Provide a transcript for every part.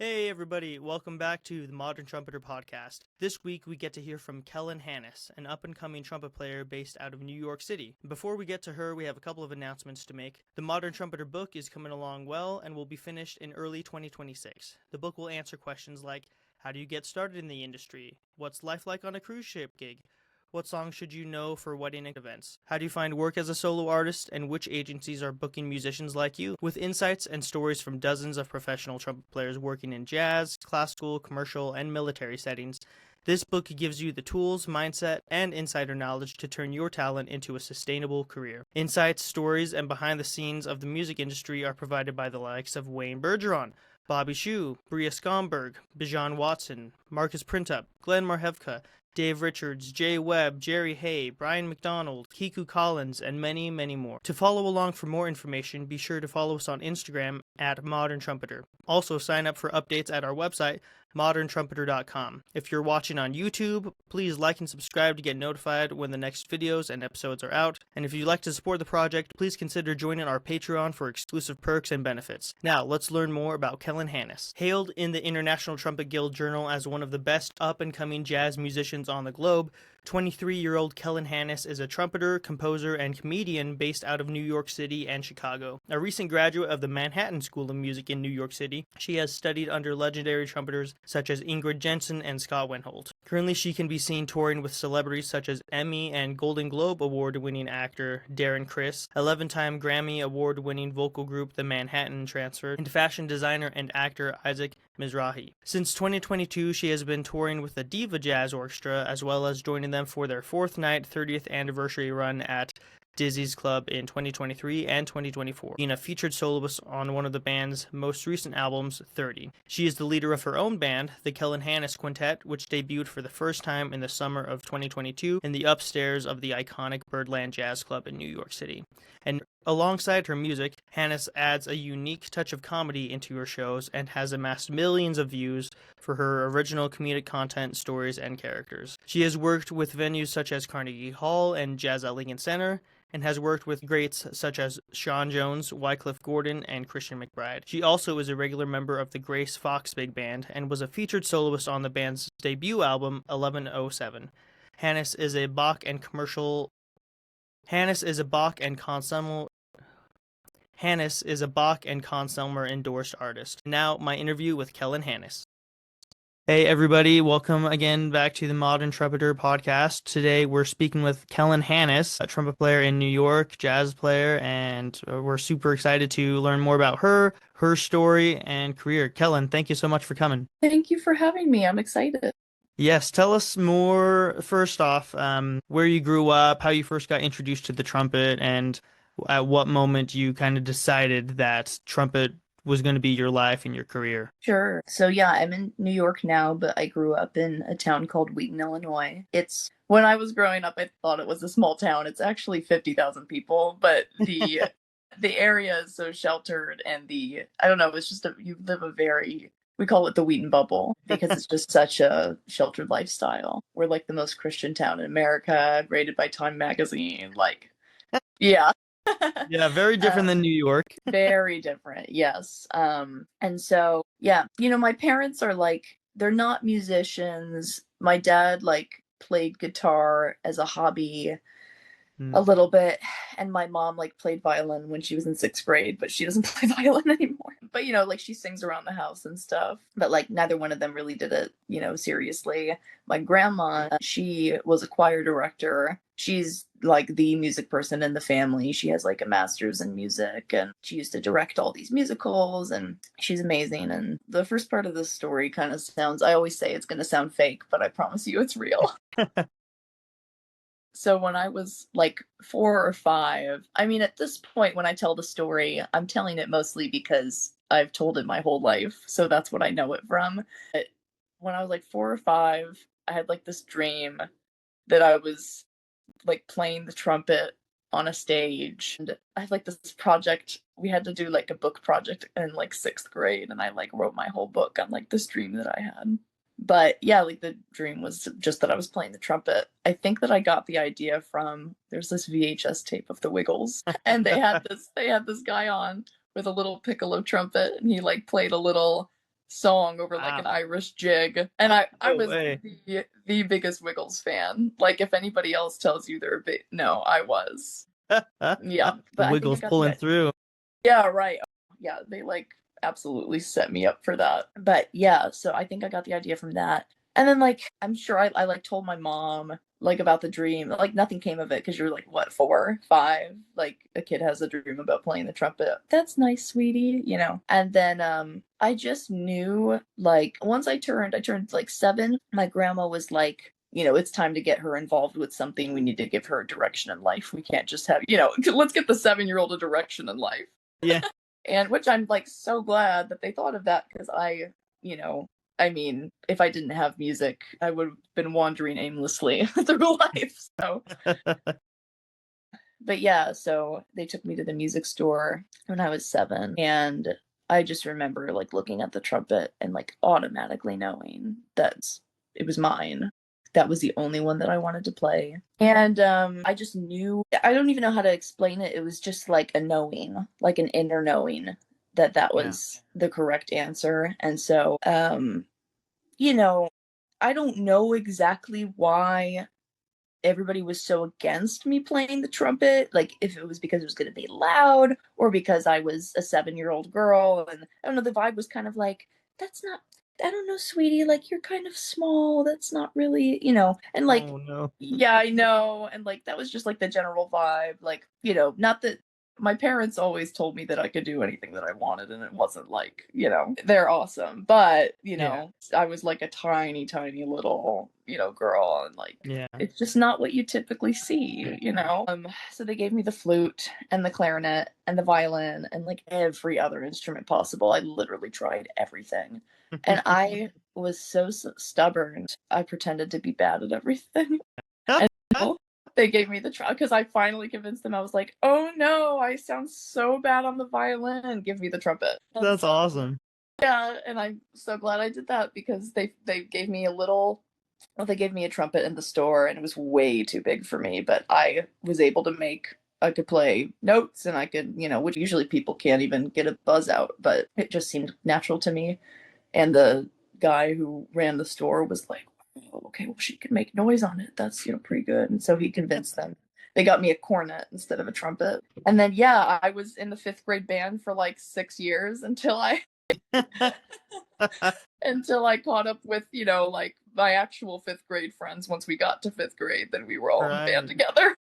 Hey everybody, welcome back to the Modern Trumpeter podcast. This week we get to hear from Kellin Hanas, an up-and-coming trumpet player based out of New York City. Before we get to her, we have a couple of announcements to make. The Modern Trumpeter book is coming along well and will be finished in early 2026. The book will answer questions like, how do you get started in the industry? What's life like on a cruise ship gig? What songs should you know for wedding events? How do you find work as a solo artist, and which agencies are booking musicians like you? With insights and stories from dozens of professional trumpet players working in jazz, classical, commercial, and military settings, this book gives you the tools, mindset, and insider knowledge to turn your talent into a sustainable career. Insights, stories, and behind the scenes of the music industry are provided by the likes of Wayne Bergeron, Bobby Shue, Bria Skomberg, Bijan Watson, Marcus Printup, Glenn Marhevka, Dave Richards, Jay Webb, Jerry Hay, Brian McDonald, Kiku Collins, and many, many more. To follow along for more information, be sure to follow us on Instagram at Modern Trumpeter. Also, sign up for updates at our website, moderntrumpeter.com. If you're watching on YouTube, please like and subscribe to get notified when the next videos and episodes are out. And if you'd like to support the project, please consider joining our Patreon for exclusive perks and benefits. Now, let's learn more about Kellin Hanas. Hailed in the International Trumpet Guild Journal as one of the best up-and-coming jazz musicians on the globe, 23-year-old Kellin Hanas is a trumpeter, composer, and comedian based out of New York City and Chicago. A recent graduate of the Manhattan School of Music in New York City, she has studied under legendary trumpeters such as Ingrid Jensen and Scott Weinhold. Currently, she can be seen touring with celebrities such as Emmy and Golden Globe award-winning actor Darren Criss, 11-time Grammy award-winning vocal group The Manhattan Transfer, and fashion designer and actor Isaac Mizrahi. Since 2022, she has been touring with the Diva Jazz Orchestra, as well as joining them for their 4th night 30th anniversary run at Dizzy's Club in 2023 and 2024, being a featured soloist on one of the band's most recent albums, 30. She is the leader of her own band, the Kellin Hanas Quintet, which debuted for the first time in the summer of 2022 in the upstairs of the iconic Birdland Jazz Club in New York City. And alongside her music, Hanas adds a unique touch of comedy into her shows and has amassed millions of views for her original comedic content, stories, and characters. She has worked with venues such as Carnegie Hall and Jazz at Lincoln Center, and has worked with greats such as Sean Jones, Wycliffe Gordon, and Christian McBride. She also is a regular member of the Grace Fox Big Band and was a featured soloist on the band's debut album, 1107. Hanas is a Bach and Conselmer endorsed artist. Now, my interview with Kellin Hanas. Hey everybody, welcome again back to the Modern Trumpeter podcast. Today we're speaking with Kellin Hanas, a trumpet player in New York, jazz player, and we're super excited to learn more about her story, and career. Kellin, thank you so much for coming. Thank you for having me. I'm excited. Yes, tell us more, first off, where you grew up, how you first got introduced to the trumpet, and at what moment you kind of decided that trumpet was going to be your life and your career. Sure. So yeah, I'm in New York now, but I grew up in a town called Wheaton, Illinois. When I was growing up, I thought it was a small town. It's actually 50,000 people, but the area is so sheltered, and I don't know, it's just you live we call it the Wheaton bubble because it's just such a sheltered lifestyle. We're like the most Christian town in America, rated by Time magazine. Yeah. Yeah, very different than New York. Very different, yes. And so, yeah, my parents are they're not musicians. My dad played guitar as a hobby a little bit, and my mom played violin when she was in 6th grade, but she doesn't play violin anymore. But she sings around the house and stuff, but neither one of them really did it seriously. My grandma, she was a choir director. She's the music person in the family. She has a master's in music, and she used to direct all these musicals, and she's amazing. And the first part of the story kind of I always say it's going to sound fake, but I promise you it's real. So when I was 4 or 5, I mean, at this point, when I tell the story, I'm telling it mostly because I've told it my whole life. So that's what I know it from. But when I was 4 or 5, I had this dream that I was playing the trumpet on a stage. And I had this project. We had to do a book project in 6th grade. And I wrote my whole book on this dream that I had. But yeah, the dream was just that I was playing the trumpet. I think that I got the idea from, there's this VHS tape of the Wiggles, and they had this guy on with a little piccolo trumpet, and he played a little song over like an Wow. Irish jig. And I No was way. the biggest Wiggles fan. Like if anybody else tells you they're a bit, no, I was. Yeah, The but I think I Wiggles got the pulling through. yeah, right. Yeah, they like absolutely set me up for that. But yeah, so I think I got the idea from that. And then like I'm sure I like told my mom like about the dream. Like nothing came of it because you're like what, 4, 5? Like a kid has a dream about playing the trumpet. That's nice, sweetie, you know. And then I just knew like once I turned like 7, my grandma was like, you know, it's time to get her involved with something. We need to give her a direction in life. We can't just have, you know, let's get the 7-year-old a direction in life. Yeah. And which I'm like so glad that they thought of that because I, you know, I mean, if I didn't have music, I would have been wandering aimlessly through life. So, but yeah, so they took me to the music store when I was 7, and I just remember like looking at the trumpet and like automatically knowing that it was mine. That was the only one that I wanted to play. And I just knew, I don't even know how to explain it. It was just like a knowing, like an inner knowing that that Yeah. was the correct answer. And so, you know, I don't know exactly why everybody was so against me playing the trumpet, like if it was because it was going to be loud or because I was a 7-year-old girl. And I don't know, the vibe was kind of like, that's not, I don't know, sweetie, like you're kind of small, that's not really, you know. And like Oh no. yeah, I know. And like that was just like the general vibe, like, you know, not that my parents always told me that I could do anything that I wanted, and it wasn't like, you know, they're awesome. But, you Yeah. know, I was like a tiny, tiny little, you know, girl, and like Yeah. it's just not what you typically see, you know. So they gave me the flute and the clarinet and the violin and like every other instrument possible. I literally tried everything. And I was so stubborn. I pretended to be bad at everything. And they gave me the trial because I finally convinced them. I was like, "Oh no, I sound so bad on the violin. Give me the trumpet." And That's so awesome. yeah, and I'm so glad I did that because they gave me a little. Well, they gave me a trumpet in the store, and it was way too big for me. But I was able to make. I could play notes, and I could, you know, which usually people can't even get a buzz out. But it just seemed natural to me. And the guy who ran the store was like, oh, okay, well, she can make noise on it. That's, you know, pretty good. And so he convinced them. They got me a cornet instead of a trumpet. And then, yeah, I was in the 5th grade band for like 6 years until I caught up with, you know, like my actual 5th grade friends. Once we got to 5th grade, then we were all in the band Right. together.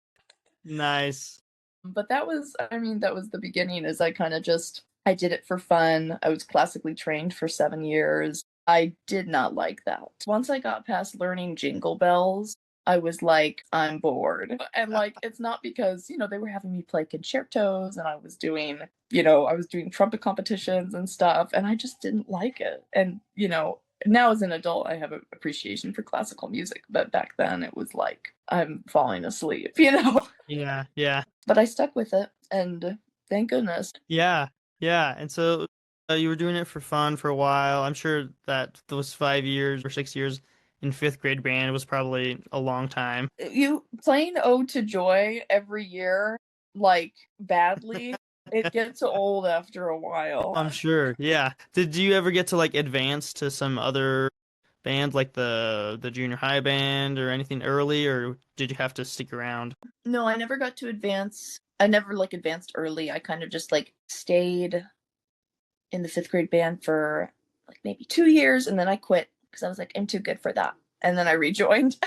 Nice. But that was, I mean, that was the beginning. Is I kind of just, I did it for fun. I was classically trained for 7 years. I did not like that. Once I got past learning jingle bells, I was like, I'm bored. And like, it's not because, you know, they were having me play concertos and I was doing, you know, I was doing trumpet competitions and stuff, and I just didn't like it. And, you know, now as an adult, I have an appreciation for classical music, but back then it was like, I'm falling asleep, you know? Yeah. Yeah. But I stuck with it, and thank goodness. Yeah. Yeah. And so you were doing it for fun for a while. I'm sure that those 5 years or 6 years in fifth grade band was probably a long time. You playing Ode to Joy every year, like badly, it gets old after a while. I'm sure. Yeah. Did you ever get to like advance to some other band like the junior high band or anything early, or did you have to stick around? No, I never got to advance. I never like advanced early. I kind of just like stayed in the 5th grade band for like maybe 2 years, and then I quit because I was like, I'm too good for that. And then I rejoined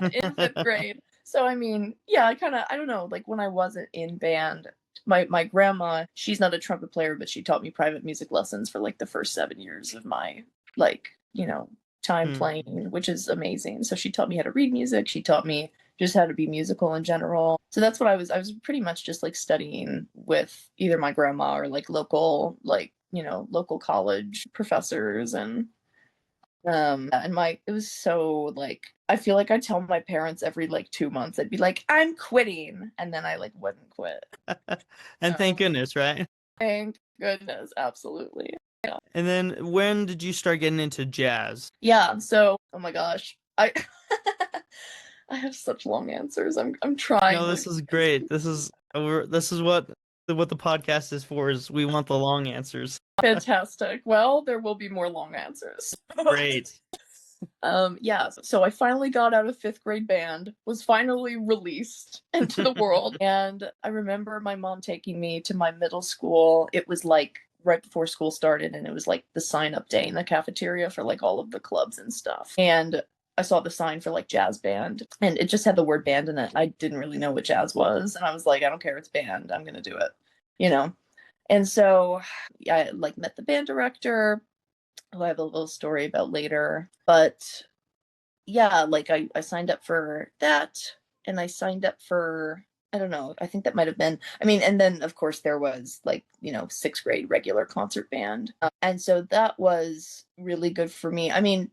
in 5th grade. So I mean, yeah, I kind of, I don't know, like when I wasn't in band, my grandma, she's not a trumpet player, but she taught me private music lessons for like the first 7 years of my like, you know, time Hmm. playing, which is amazing. So she taught me how to read music. She taught me just how to be musical in general. So that's what I was pretty much just like studying with either my grandma or like local, like, you know, local college professors. And my, it was so like, I feel like I tell my parents every like 2 months, I'd be like, I'm quitting, and then I like wouldn't quit. And thank So goodness, right? thank goodness, absolutely. And then when did you start getting into jazz? Yeah, so oh my gosh, I I have such long answers. I'm trying No, to this is answer. great. This is what what the podcast is for is we want the long answers. Fantastic. Well, there will be more long answers. Great. Yeah, so I finally got out of fifth grade band, was finally released into the world. And I remember my mom taking me to my middle school. It was like right before school started, and it was like the sign up day in the cafeteria for like all of the clubs and stuff. And I saw the sign for like jazz band, and it just had the word band in it. I didn't really know what jazz was, and I was like, I don't care, it's band, I'm gonna do it, you know. And so I like met the band director, who I have a little story about later. But yeah, like I signed up for that, and I signed up for, I don't know, I think that might have been, I mean, and then of course there was like, sixth grade regular concert band. And so that was really good for me. I mean,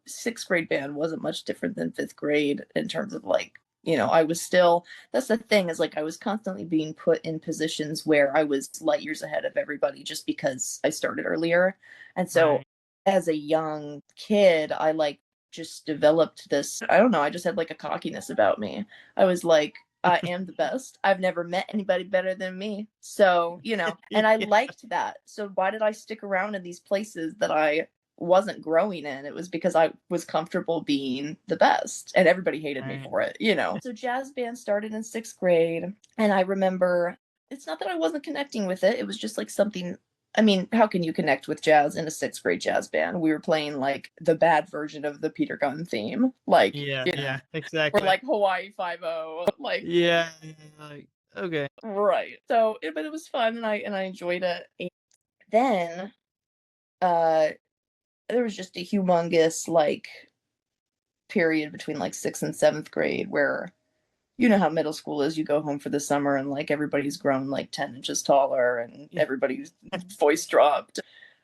sixth grade band wasn't much different than fifth grade in terms of like, I was still, that's the thing, is like I was constantly being put in positions where I was light years ahead of everybody just because I started earlier. And so Right. as a young kid, I like just developed this, I don't know, I just had like a cockiness about me. I was like, I am the best. I've never met anybody better than me. So, and I Yeah. liked that. So why did I stick around in these places that I wasn't growing in? It was because I was comfortable being the best, and everybody hated me Right. for it. So jazz band started in sixth grade, and I remember, it's not that I wasn't connecting with it. It was just like something, I mean, how can you connect with jazz in a sixth grade jazz band? We were playing like the bad version of the Peter Gunn theme, like, Yeah, yeah, or exactly. like Hawaii 5-0, like, Yeah, like, okay. right. So, but it was fun, and I enjoyed it. And then, uh, there was just a humongous like period between like sixth and seventh grade where, you know how middle school is, you go home for the summer and like everybody's grown like 10 inches taller and Yeah. everybody's voice dropped.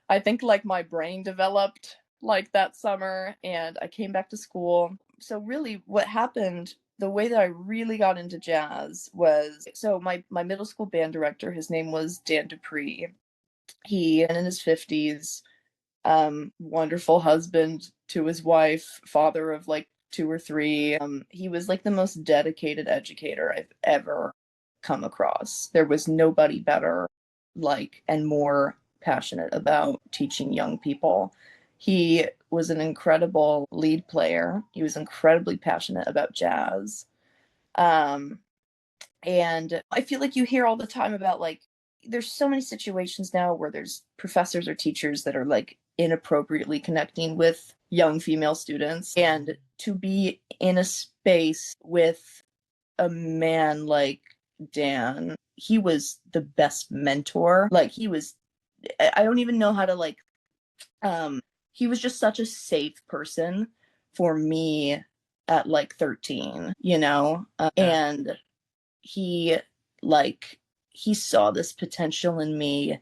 I think like my brain developed like that summer, and I came back to school. So really what happened, the way that I really got into jazz was, so my middle school band director, his name was Dan Dupree. He in his 50s, wonderful husband to his wife, father of like two or three. He was like the most dedicated educator I've ever come across. There was nobody better, like, and more passionate about teaching young people. He was an incredible lead player. He was incredibly passionate about jazz. Um, and I feel like you hear all the time about like, there's so many situations now where there's professors or teachers that are like inappropriately connecting with young female students. And to be in a space with a man like Dan, he was the best mentor. Like he was, I don't even know how to like, he was just such a safe person for me at like 13, Yeah. and he like he saw this potential in me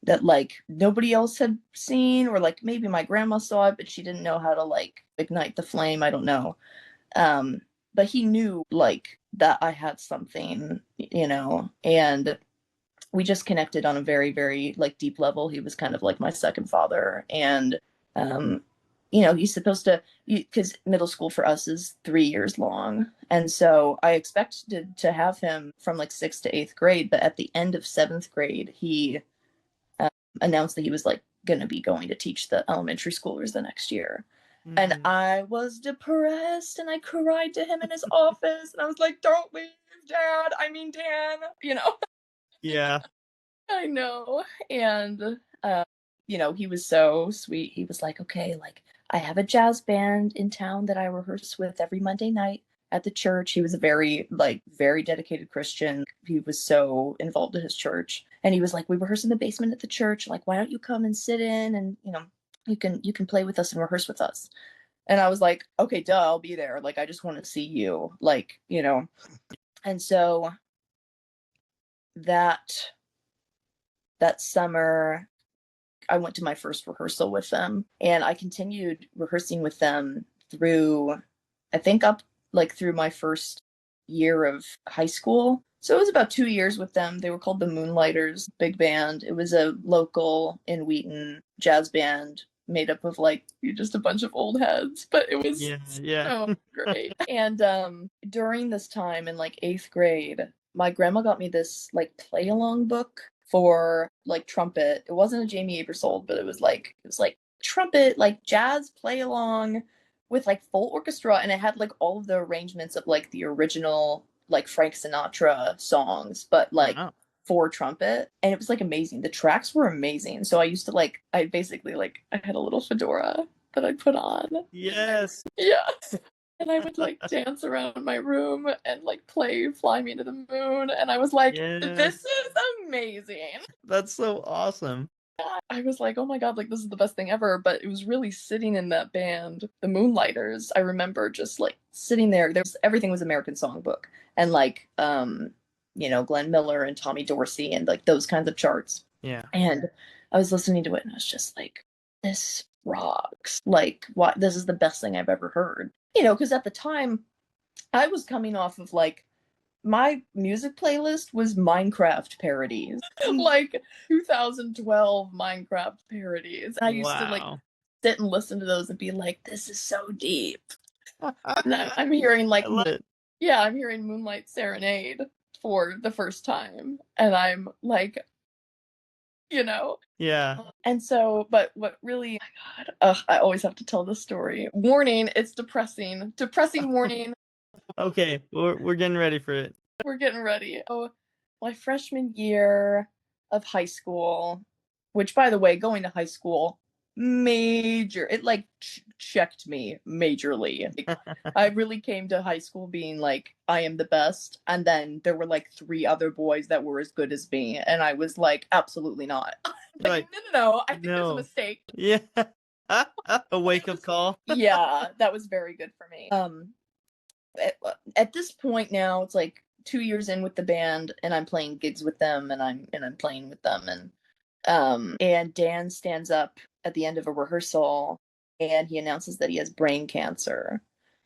that like nobody else had seen, or like maybe my grandma saw it but she didn't know how to like ignite the flame, I don't know. But he knew like that I had something, and we just connected on a very very like deep level. He was kind of like my second father. And um he's supposed to, because middle school for us is 3 years long, and so I expected to have him from like sixth to eighth grade, but at the end of seventh grade he um, announced that he was like going to be going to teach the elementary schoolers the next year. And Mm. I was depressed, and I cried to him in his office, and I was like, don't leave, Dad, I mean Dan, Yeah. I know. And he was so sweet. He was like, okay, like I have a jazz band in town that I rehearse with every Monday night at the church. He was a very dedicated Christian. He was so involved in his church. And he was like, we rehearse in the basement at the church. Like, why don't you come and sit in, and you can play with us and rehearse with us. And I was like, okay, duh, I'll be there. Like, I just want to see you. Like, And so that that summer I went to my first rehearsal with them, and I continued rehearsing with them through, I think, up like through my first year of high school. So it was about 2 years with them. They were called the Moonlighters Big Band. It was a local in Wheaton jazz band made up of like just a bunch of old heads, but it was Yeah, yeah. so great. And during this time in like eighth grade, my grandma got me this like play along book for like trumpet. It wasn't a Jamie Aebersold, but it was like trumpet, like jazz play along with like full orchestra, and it had like all of the arrangements of like the original like Frank Sinatra songs, but like Wow. for trumpet. And it was like amazing. The tracks were amazing. So I used to like I basically like I had a little fedora that I put on. Yes. Yeah. And I would like dance around my room and like play Fly Me to the Moon. And I was like, Yes. this is amazing. That's so awesome. I was like, oh my God, like this is the best thing ever. But it was really sitting in that band, the Moonlighters. I remember just like sitting there. Everything was American Songbook. And like Glenn Miller and Tommy Dorsey and like those kinds of charts. Yeah. And I was listening to it and I was just like, this rocks. Like, what? This is the best thing I've ever heard. Because at the time I was coming off of like my music playlist was Minecraft parodies, like 2012 Minecraft parodies. I used to like Wow. sit and listen to those and be like, this is so deep. And I'm hearing like, I love it. yeah, I'm hearing Moonlight Serenade for the first time. And I'm like, Yeah. And so, but what really, oh my God, I always have to tell this story. Warning, it's depressing. Depressing warning. Okay, we're getting ready for it. We're getting ready. Oh, my freshman year of high school, which by the way, going to high school, it like checked me majorly. Like, I really came to high school being like, I am the best. And then there were like 3 other boys that were as good as me. And I was like, absolutely not. Like, No, I think there's a no. mistake. Yeah. A wake-up call. Yeah, that was very good for me. At this point now, it's like 2 years in with the band, and I'm playing gigs with them, and I'm playing with them, and Dan stands up at the end of a rehearsal, and he announces that he has brain cancer,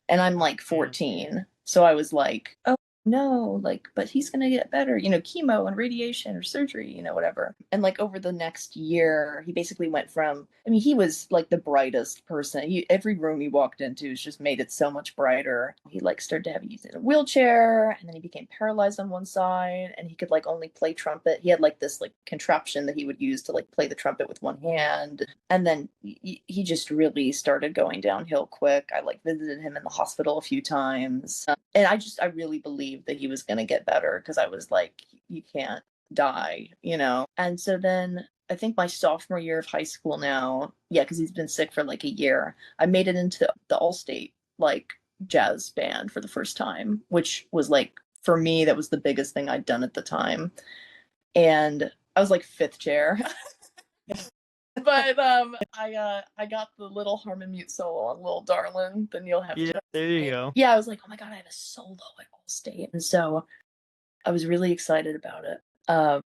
and I'm like 14, so I was like, oh no, like, but he's gonna get better, chemo and radiation or surgery, whatever. And like over the next year, he basically went from, I mean, he was like the brightest person. Every room he walked into just made it so much brighter. He like started to have use in a wheelchair, and then he became paralyzed on one side, and he could like only play trumpet. He had like this like contraption that he would use to like play the trumpet with one hand. And then he just really started going downhill quick. I like visited him in the hospital a few times. And I really believed that he was going to get better, because I was like, you can't die. And so then I think my sophomore year of high school now, yeah, because he's been sick for like a year, I made it into the All-State like jazz band for the first time, which was like, for me, that was the biggest thing I'd done at the time. And I was like fifth chair. But I got the little harmon mute solo on Little Darlin', then you'll have Yeah, there you go. Yeah, I was like, oh my God, I have a solo at All-State. And so I was really excited about it.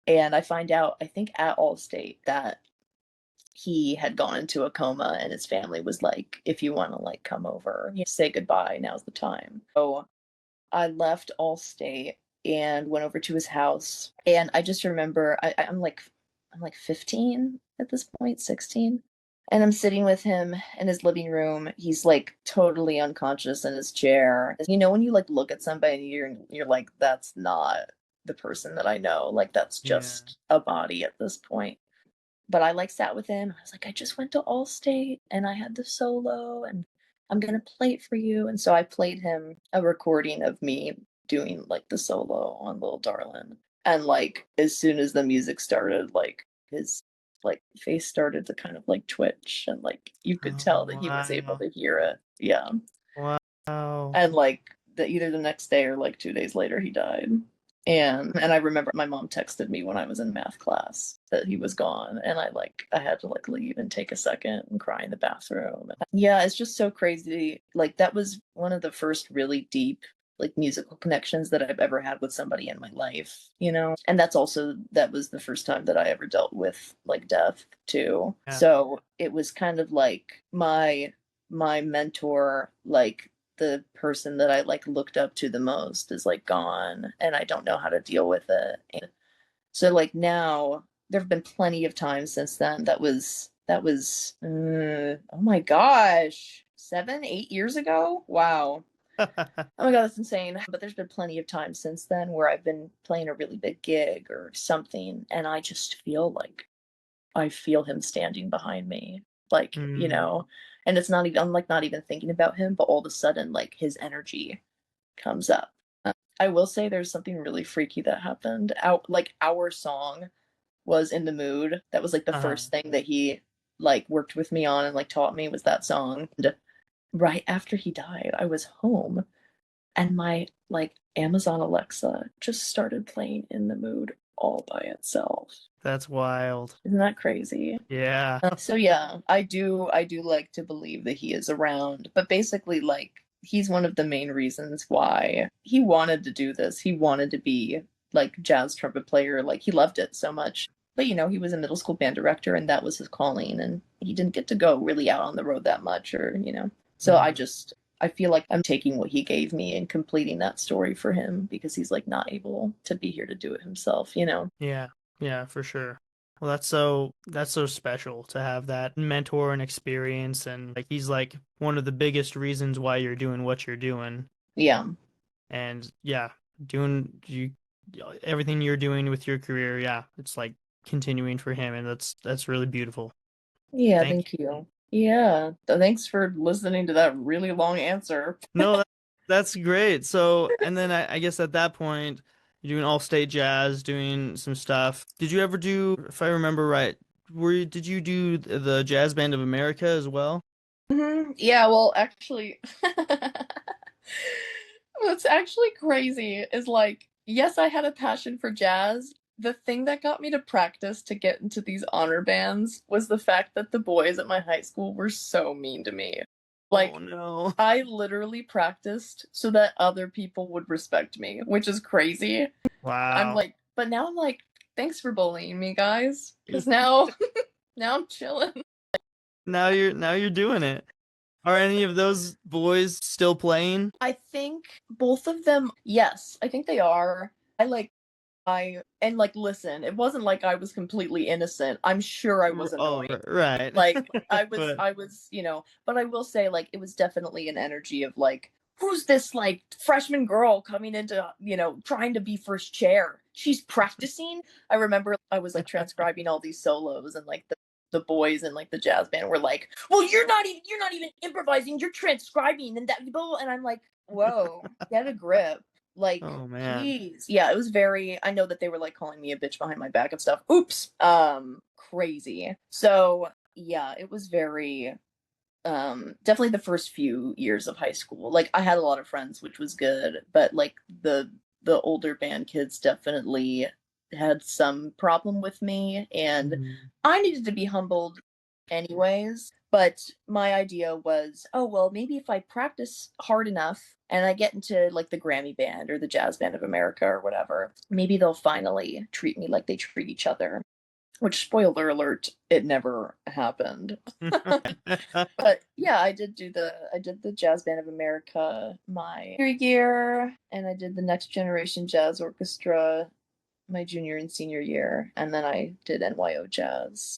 And I find out, I think at All-State, that he had gone into a coma, and his family was like, if you want to like come over, say goodbye, now's the time. So I left All-State and went over to his house. And I just remember I'm like 15 at this point, 16. And I'm sitting with him in his living room. He's like totally unconscious in his chair. When you like look at somebody and you're like, that's not the person that I know. Like that's just a body at this point. But I like sat with him. I was like, I just went to All-State and I had the solo, and I'm gonna play it for you. And so I played him a recording of me doing like the solo on Little Darlin'. And like as soon as the music started, like his like face started to kind of like twitch, and like you could tell that he was able to hear it. Yeah. Wow. And like either the next day or like 2 days later he died. And I remember my mom texted me when I was in math class that he was gone, and I had to like leave and take a second and cry in the bathroom. Yeah, it's just so crazy. Like that was one of the first really deep like musical connections that I've ever had with somebody in my life, And that was the first time that I ever dealt with like death too. Yeah. So it was kind of like my mentor, like the person that I like looked up to the most, is like gone, and I don't know how to deal with it. And so like now there have been plenty of times since then. That was oh my gosh, 7, 8 years ago. Wow. Oh my god, that's insane. But there's been plenty of times since then where I've been playing a really big gig or something, and I just feel like I feel him standing behind me. Like, Mm, and it's not even I'm like not even thinking about him, but all of a sudden like his energy comes up. I will say there's something really freaky that happened. Our song was In the Mood. That was like the uh-huh. first thing that he like worked with me on and like taught me was that song. And right after he died, I was home and my like Amazon Alexa just started playing In the Mood all by itself. That's wild. Isn't that crazy? Yeah. So yeah, I do like to believe that he is around, but basically like he's one of the main reasons why he wanted to do this. He wanted to be like jazz trumpet player, like he loved it so much. But he was a middle school band director and that was his calling and he didn't get to go really out on the road that much or. So Mhm. I feel like I'm taking what he gave me and completing that story for him because he's like not able to be here to do it himself. Yeah. Yeah, for sure. Well, that's so special to have that mentor and experience, and like he's like one of the biggest reasons why you're doing what you're doing. Yeah. And yeah, doing you everything you're doing with your career, yeah, it's like continuing for him, and that's really beautiful. Yeah, Thank thank you. Yeah. Thanks for listening to that really long answer. No, that's great. So, and then I guess at that point, you're doing all state jazz, doing some stuff. Did you ever do, if I remember right, did you do the Jazz Band of America as well? Yeah, well, actually, what's actually crazy is like, yes, I had a passion for jazz. The thing that got me to practice to get into these honor bands was the fact that the boys at my high school were so mean to me. Oh Like, no. I literally practiced so that other people would respect me, which is crazy. I'm Wow. like, but now I'm like, thanks for bullying me, guys, because now, now I'm chilling. Now you're doing it. Are any of those boys still playing? I think both of them, yes, I think they are. And like listen, it wasn't like I was completely innocent. I'm sure I was Oh, annoying. right. Like I was But I was, but I will say like it was definitely an energy of like who's this like freshman girl coming into, trying to be first chair. She's practicing. I remember I was like transcribing all these solos and like the boys and like the jazz band were like, "Well, you're not even improvising, you're transcribing and that and I'm like, "Whoa, get a grip." Like, oh man. please. Yeah, it was very I know that they were like calling me a bitch behind my back and stuff. Oops. Crazy. So, yeah, it was very definitely the first few years of high school. Like I had a lot of friends, which was good, but like the older band kids definitely had some problem with me and Mhm. I needed to be humbled anyways. But my idea was, oh well, maybe if I practice hard enough and I get into like the Grammy band or the Jazz Band of America or whatever, maybe they'll finally treat me like they treat each other. Which spoiler alert, it never happened. But yeah, I did the Jazz Band of America my junior year, and I did the Next Generation Jazz Orchestra my junior and senior year, and then I did NYO Jazz.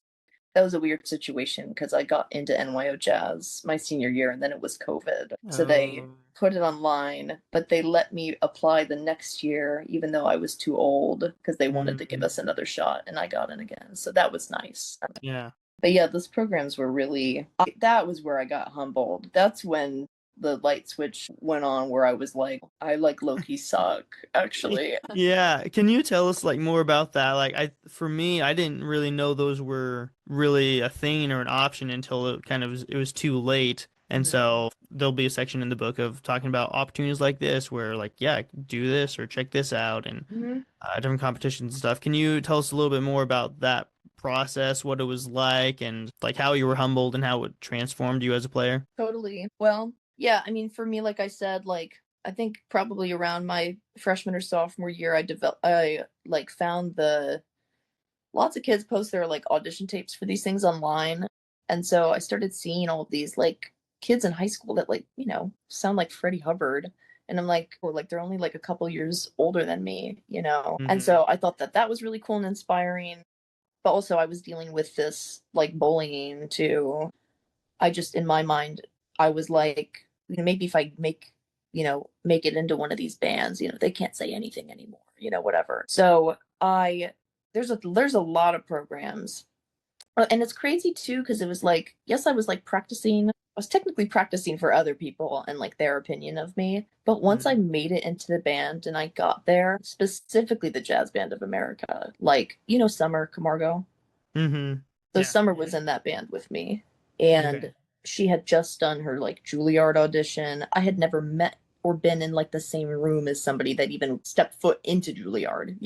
That was a weird situation because I got into NYO Jazz my senior year and then it was COVID. So they Oh, put it online, but they let me apply the next year, even though I was too old because they wanted to give mhm. us another shot and I got in again. So that was nice. Yeah. But yeah, those programs were really, that was where I got humbled. That's when the light switch went on where I was like, I like low key suck, actually. Yeah, can you tell us like more about that? Like for me, I didn't really know those were really a thing or an option until it was too late. And Mhm. so there'll be a section in the book of talking about opportunities like this where like, yeah, do this or check this out and Mhm. different competitions and stuff. Can you tell us a little bit more about that process, what it was like and like how you were humbled and how it transformed you as a player? Totally. Well, yeah, I mean, for me, like I said, like I think probably around my freshman or sophomore year, I like found the lots of kids post their like audition tapes for these things online, and so I started seeing all of these like kids in high school that like sound like Freddie Hubbard, and I'm like, oh, like they're only like a couple years older than me. And Hmm. so I thought that that was really cool and inspiring. But also, I was dealing with this like bullying too. I just in my mind I was like, maybe if I make make it into one of these bands. They can't say anything anymore, whatever. So there's a lot of programs. And it's crazy too, because it was like, yes, I was like practicing. I was technically practicing for other people and like their opinion of me. But once I made it into the band and I got there, specifically the Jazz Band of America, like, Summer Camargo. Mm-hmm. So Yeah. Summer was in that band with me. Okay. And she had just done her like Juilliard audition. I had never met or been in like the same room as somebody that even stepped foot into Juilliard.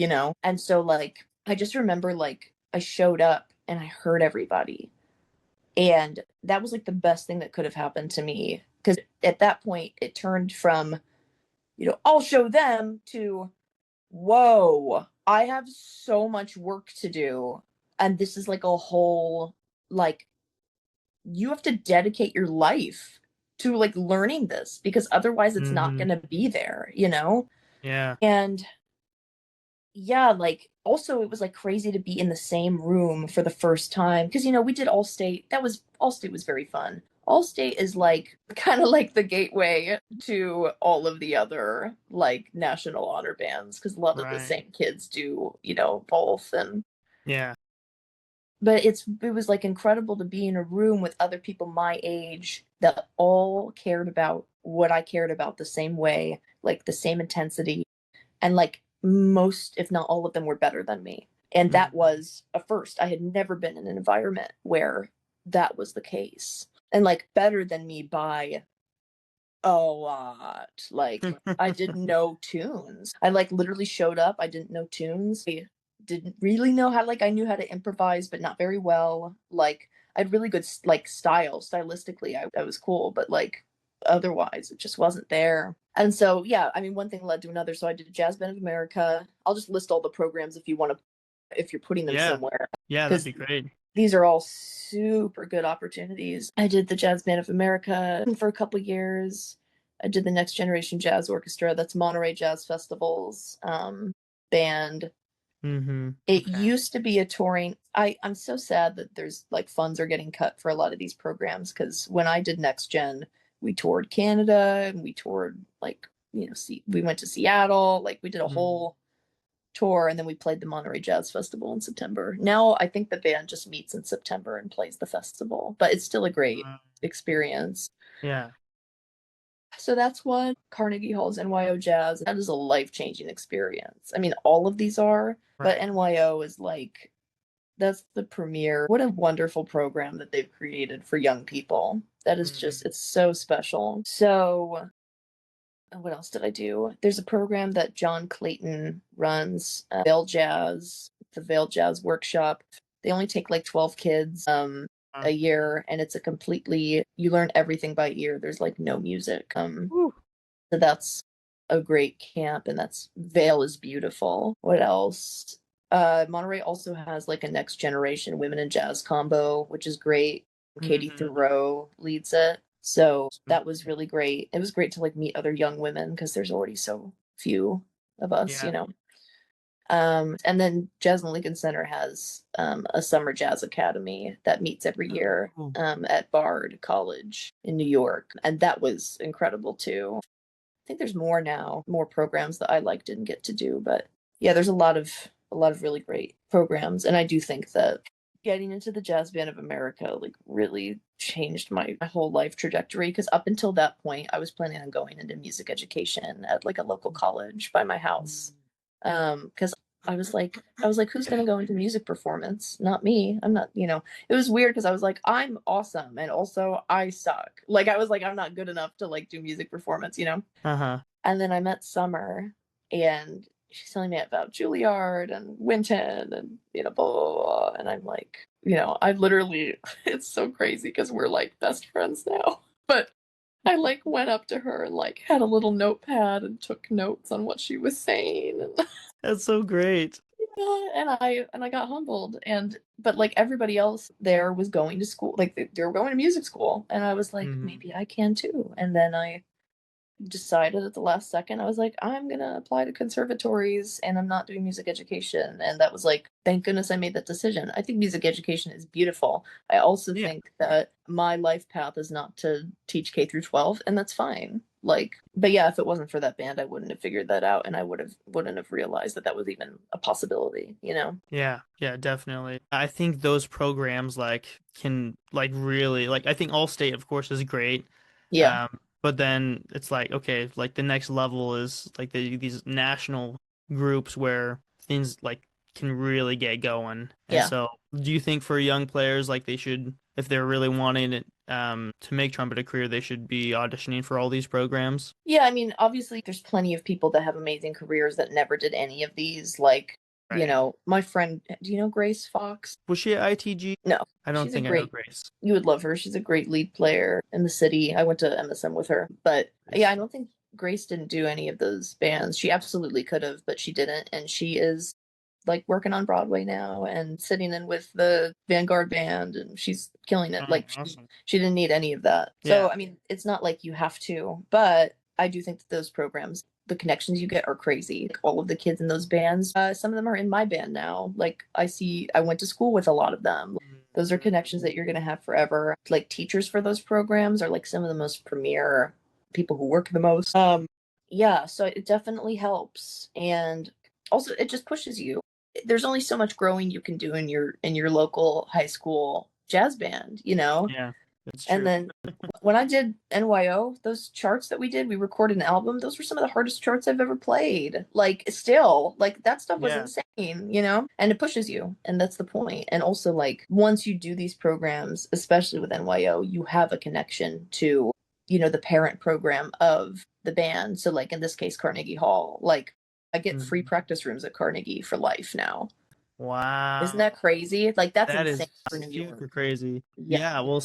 And so like I just remember like I showed up and I heard everybody. And that was like the best thing that could have happened to me. Because at that point it turned from, I'll show them to, whoa, I have so much work to do. And this is like a whole, like, you have to dedicate your life to like learning this because otherwise it's not Mm-hmm. going to be there. Yeah. And yeah, like also it was like crazy to be in the same room for the first time because we did Allstate. Allstate was very fun. Allstate is like kind of like the gateway to all of the other like national honor bands because a lot of the Right. same kids do, both. And Yeah. but it was like incredible to be in a room with other people my age that all cared about what I cared about the same way, like the same intensity, and like most if not all of them were better than me. And that Mm-hmm. was a first. I had never been in an environment where that was the case. And like better than me by a lot. Like I didn't know tunes. I like literally showed up. I didn't know tunes. I didn't really know how, like I knew how to improvise, but not very well. Like I had really good like stylistically. I was cool, but like otherwise it just wasn't there. And so yeah, I mean one thing led to another. So I did Jazz Band of America. I'll just list all the programs if you want to, if you're putting them Yeah. somewhere, Yeah, that'd because be great. these are all super good opportunities. I did the Jazz Band of America for a couple years. I did the Next Generation Jazz Orchestra. That's Monterey Jazz Festival's band. Mm-hmm. It Okay. used to be a touring. I'm so sad that there's like funds are getting cut for a lot of these programs because when I did Next Gen, we toured Canada and we toured like we went to Seattle. Like we did a Mm-hmm. whole tour and then we played the Monterey Jazz Festival in September. Now I think the band just meets in September and plays the festival, but it's still a great experience. Yeah. So that's what Carnegie Hall's NYO Jazz, that is a life-changing experience. I mean, all of these are, but Right. NYO is like, that's the premier. What a wonderful program that they've created for young people. That is Mm-hmm. just, it's so special. So what else did I do? There's a program that John Clayton runs, Vail Jazz, the Vail Jazz Workshop. They only take like 12 kids a year, and it's a completely, you learn everything by ear. There's like no music. Woo. So that's a great camp, and that's Vail is beautiful. What else? Monterey also has like a next generation women in jazz combo, which is great. Katie Mm-hmm. Thoreau leads it. So Mm. that was really great. It was great to like meet other young women because there's already so few of us. Yeah. And then Jazz and Lincoln Center has a summer jazz academy that meets every Oh, year cool. at Bard College in New York. And that was incredible too. I think there's more now, more programs that I like didn't get to do, but yeah, there's a lot of really great programs, and I do think that getting into the Jazz Band of America like really changed my whole life trajectory because up until that point I was planning on going into music education at like a local college by my house. Because I was like, who's gonna go into music performance? Not me. I'm not, it was weird because I was like, I'm awesome and also I suck. Like I was like, I'm not good enough to like do music performance. Uh-huh. And then I met Summer and she's telling me about Juilliard and Winton and blah blah blah. And I'm like, I literally it's so crazy because we're like best friends now. But I like went up to her and like had a little notepad and took notes on what she was saying. And That's so great. and I got humbled. And but like everybody else there was going to school, like they were going to music school, and I was like, Mm-hmm. maybe I can too. And then I decided at the last second, I was like, I'm gonna apply to conservatories and I'm not doing music education. And that was like, thank goodness I made that decision. I think music education is beautiful. I also Yeah. think that my life path is not to teach K through 12, and that's fine. Like, but yeah, if it wasn't for that band, I wouldn't have figured that out, and I wouldn't have realized that that was even a possibility, you know? Yeah, yeah, definitely. I think those programs like can like really like I think Allstate of course is great. Yeah, But then it's like okay, like the next level is like these national groups where things like can really get going. And yeah. so do you think for young players like they should if they're really wanting it to make trumpet a career, they should be auditioning for all these programs? Yeah, I mean, obviously, there's plenty of people that have amazing careers that never did any of these. Like, you Right. know, my friend, do you know Grace Fox? Was she at ITG? No, I don't she's a think I know great, Grace. you would love her. She's a great lead player in the city. I went to MSM with her. But yeah, I don't think Grace didn't do any of those bands. She absolutely could have, but she didn't. And she is like working on Broadway now and sitting in with the Vanguard band, and she's killing it. Oh, Like awesome. she didn't need any of that. Yeah. So I mean, it's not like you have to, but I do think that those programs, the connections you get are crazy. Like, all of the kids in those bands, some of them are in my band now. Like I went to school with a lot of them. Those are connections that you're gonna have forever. Like teachers for those programs are like some of the most premier people who work the most. Yeah, so it definitely helps. And also it just pushes you. There's only so much growing you can do in your local high school jazz band, you know? Yeah, that's And true. then when I did NYO, those charts that we did, we recorded an album. Those were some of the hardest charts I've ever played. Like, still, like that stuff was Yeah. insane, you know? And it pushes you, and that's the point. And also, like, once you do these programs, especially with NYO, you have a connection to, you know, the parent program of the band. So, like in this case, Carnegie Hall. Like, I get free Mhm. practice rooms at Carnegie for life now. Isn't Wow. that crazy? Like, that's That insane is for New York. super crazy. Yeah. Yeah, well,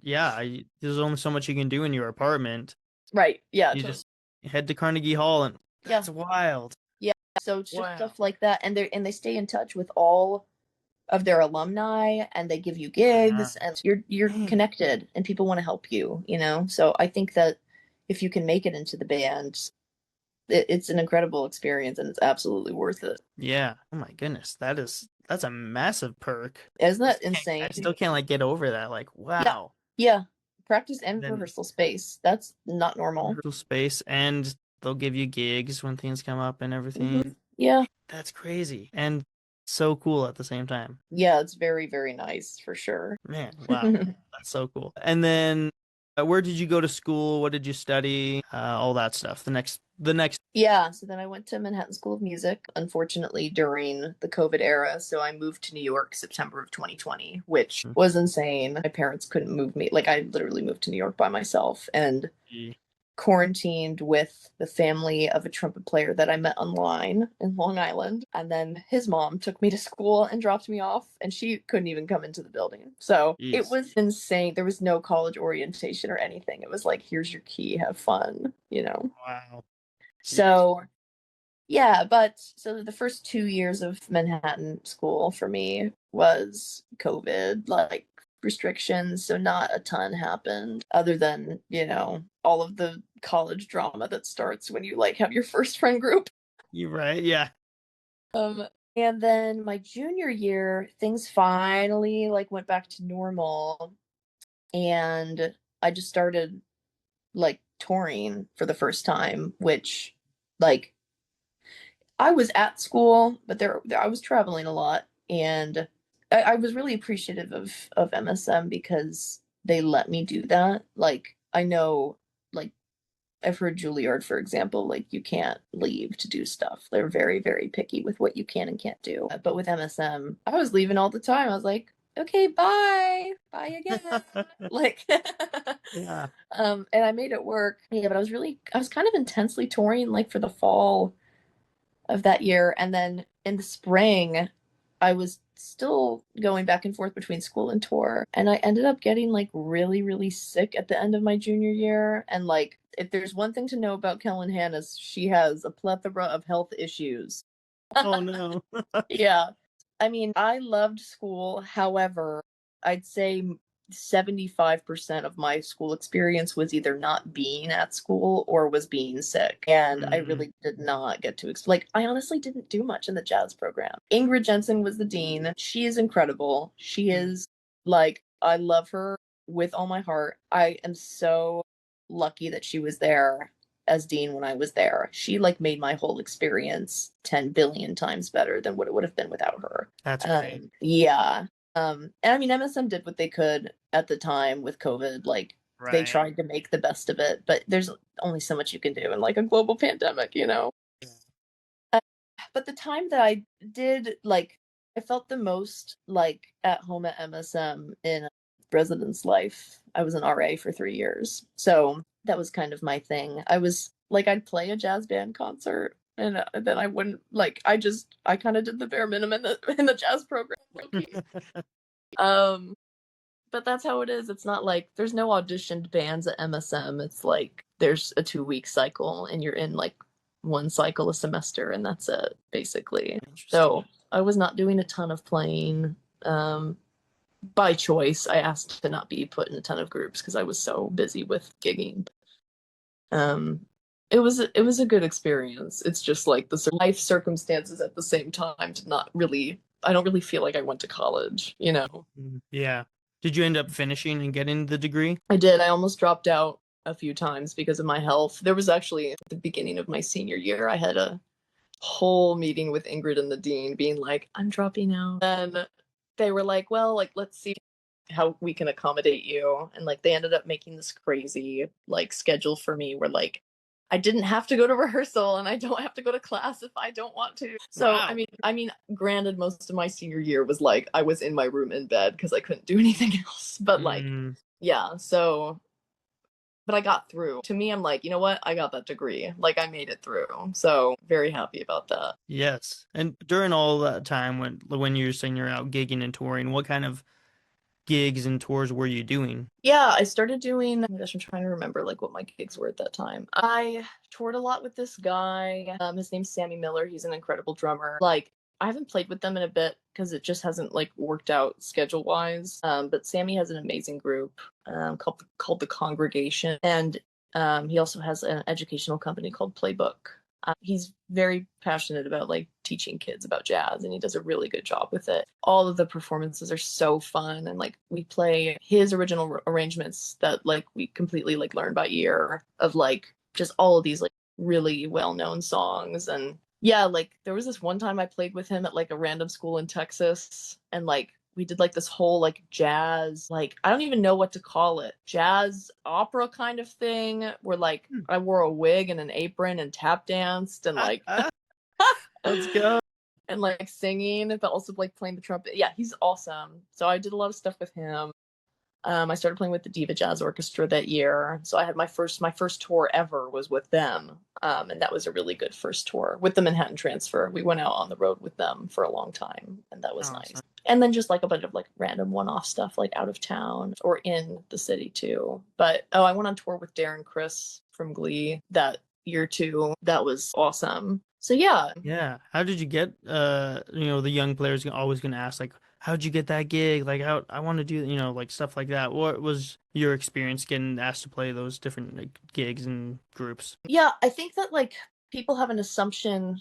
yeah, there's only so much you can do in your apartment. Right. Yeah. You Totally. just head to Carnegie Hall and Yeah. that's wild. Yeah, so it's just Wow. stuff like that, and they stay in touch with all of their alumni, and they give you Wow. gigs, and you're Dang. connected, and people want to help you, you know. So I think that if you can make it into the band, it's an incredible experience, and it's absolutely worth it. Yeah. Oh my goodness. That's a massive perk. Isn't that I insane? still can't like get over that. Like, Yeah, wow. yeah. Practice and Then rehearsal space. That's not normal. rehearsal space and they'll give you gigs when things come up and everything. Yeah, That's crazy. And so cool at the same time. yeah. It's very, very nice for sure. Man, wow. That's so cool. And then where did you go to school? What did you study? All that stuff. The next. Yeah, so then I went to Manhattan School of Music, unfortunately, during the COVID era. So I moved to New York September of 2020, which was insane. My parents couldn't move me. Like, I literally moved to New York by myself and quarantined with the family of a trumpet player that I met online in Long Island. And then his mom took me to school and dropped me off, and she couldn't even come into the building. So it Jeez. was insane. There was no college orientation or anything. It was like, here's your key, have fun, you know? Wow. Jeez. So yeah, but so the first 2 years of Manhattan school for me was COVID, like restrictions. So not a ton happened other than, you know, all of the college drama that starts when you like have your first friend group. You right? Yeah. And then my junior year, things finally like went back to normal, and I just started like touring for the first time, which like I was at school, but I was traveling a lot, and I was really appreciative of MSM because they let me do that. Like I know, like I've heard Juilliard, for example, like you can't leave to do stuff. They're very, very picky with what you can and can't do. But with MSM, I was leaving all the time. I was like, okay, bye, bye again. Like, Yeah. and I made it work. Yeah, but I was kind of intensely touring, like for the fall of that year. And then in the spring, I was still going back and forth between school and tour. And I ended up getting like really, really sick at the end of my junior year. And like, if there's one thing to know about Kellin Hanas, she has a plethora of health issues. Oh no. Yeah. I mean, I loved school. However, I'd say 75% of my school experience was either not being at school or was being sick. And I Mm, really did not get to like I honestly didn't do much in the jazz program. Ingrid Jensen was the dean. She is incredible. She mm. is like I love her with all my heart. I am so lucky that she was there as dean when I was there. She like made my whole experience 10 billion times better than what it would have been without her. That's great. Yeah. And I mean, MSM did what they could at the time with COVID. Like, they Right. tried to make the best of it, but there's only so much you can do in like a global pandemic, you know? But the time that I did, like, I felt the most like at home at MSM in residence life. I was an RA for 3 years. So that was kind of my thing. I was like, I'd play a jazz band concert and then I wouldn't like, I kind of did the bare minimum in the jazz program. Um, but that's how it is. It's not like there's no auditioned bands at MSM. It's like there's a 2-week cycle and you're in like one cycle a semester and that's it, basically. So I was not doing a ton of playing. By choice, I asked to not be put in a ton of groups because I was so busy with gigging. It was a good experience. It's just like the life circumstances at the same time did not really. I don't really feel like I went to college, you know. Yeah. Did you end up finishing and getting the degree? I did. I almost dropped out a few times because of my health. There was actually at the beginning of my senior year, I had a whole meeting with Ingrid and the dean being like, I'm dropping out. And they were like, well, like, let's see how we can accommodate you. And like, they ended up making this crazy like schedule for me where like, I didn't have to go to rehearsal and I don't have to go to class if I don't want to. So, Wow. I mean, granted, most of my senior year was like, I was in my room in bed because I couldn't do anything else. But like, yeah, so but I got through. To me, I'm like, you know what? I got that degree. Like, I made it through. So very happy about that. Yes. And during all that time when you were saying you're out gigging and touring, what kind of gigs and tours were you doing? Yeah, I started doing, oh my gosh, I'm trying to remember like what my gigs were at that time. I toured a lot with this guy. His name's Sammy Miller. He's an incredible drummer. Like, I haven't played with them in a bit because it just hasn't like worked out schedule wise. But Sammy has an amazing group called The Congregation, and he also has an educational company called Playbook. He's very passionate about like teaching kids about jazz and he does a really good job with it. All of the performances are so fun and like we play his original arrangements that like we completely like learn by ear of like just all of these like really well-known songs. And yeah, like there was this one time I played with him at like a random school in Texas and like we did like this whole like jazz, like I don't even know what to call it, jazz opera kind of thing where like I wore a wig and an apron and tap danced and like let's go. And like singing but also like playing the trumpet. Yeah, he's awesome. So I did a lot of stuff with him. I started playing with the Diva Jazz Orchestra that year. So I had my first tour ever was with them. And that was a really good first tour with the Manhattan Transfer. We went out on the road with them for a long time and that was nice. And then just like a bunch of like random one-off stuff like out of town or in the city too. But I went on tour with Darren Criss from Glee that year too. That was awesome. So yeah. Yeah. How did you get the young players are always gonna ask like how'd you get that gig? Like how I want to do like stuff like that. What was your experience getting asked to play those different like gigs and groups? Yeah, I think that like people have an assumption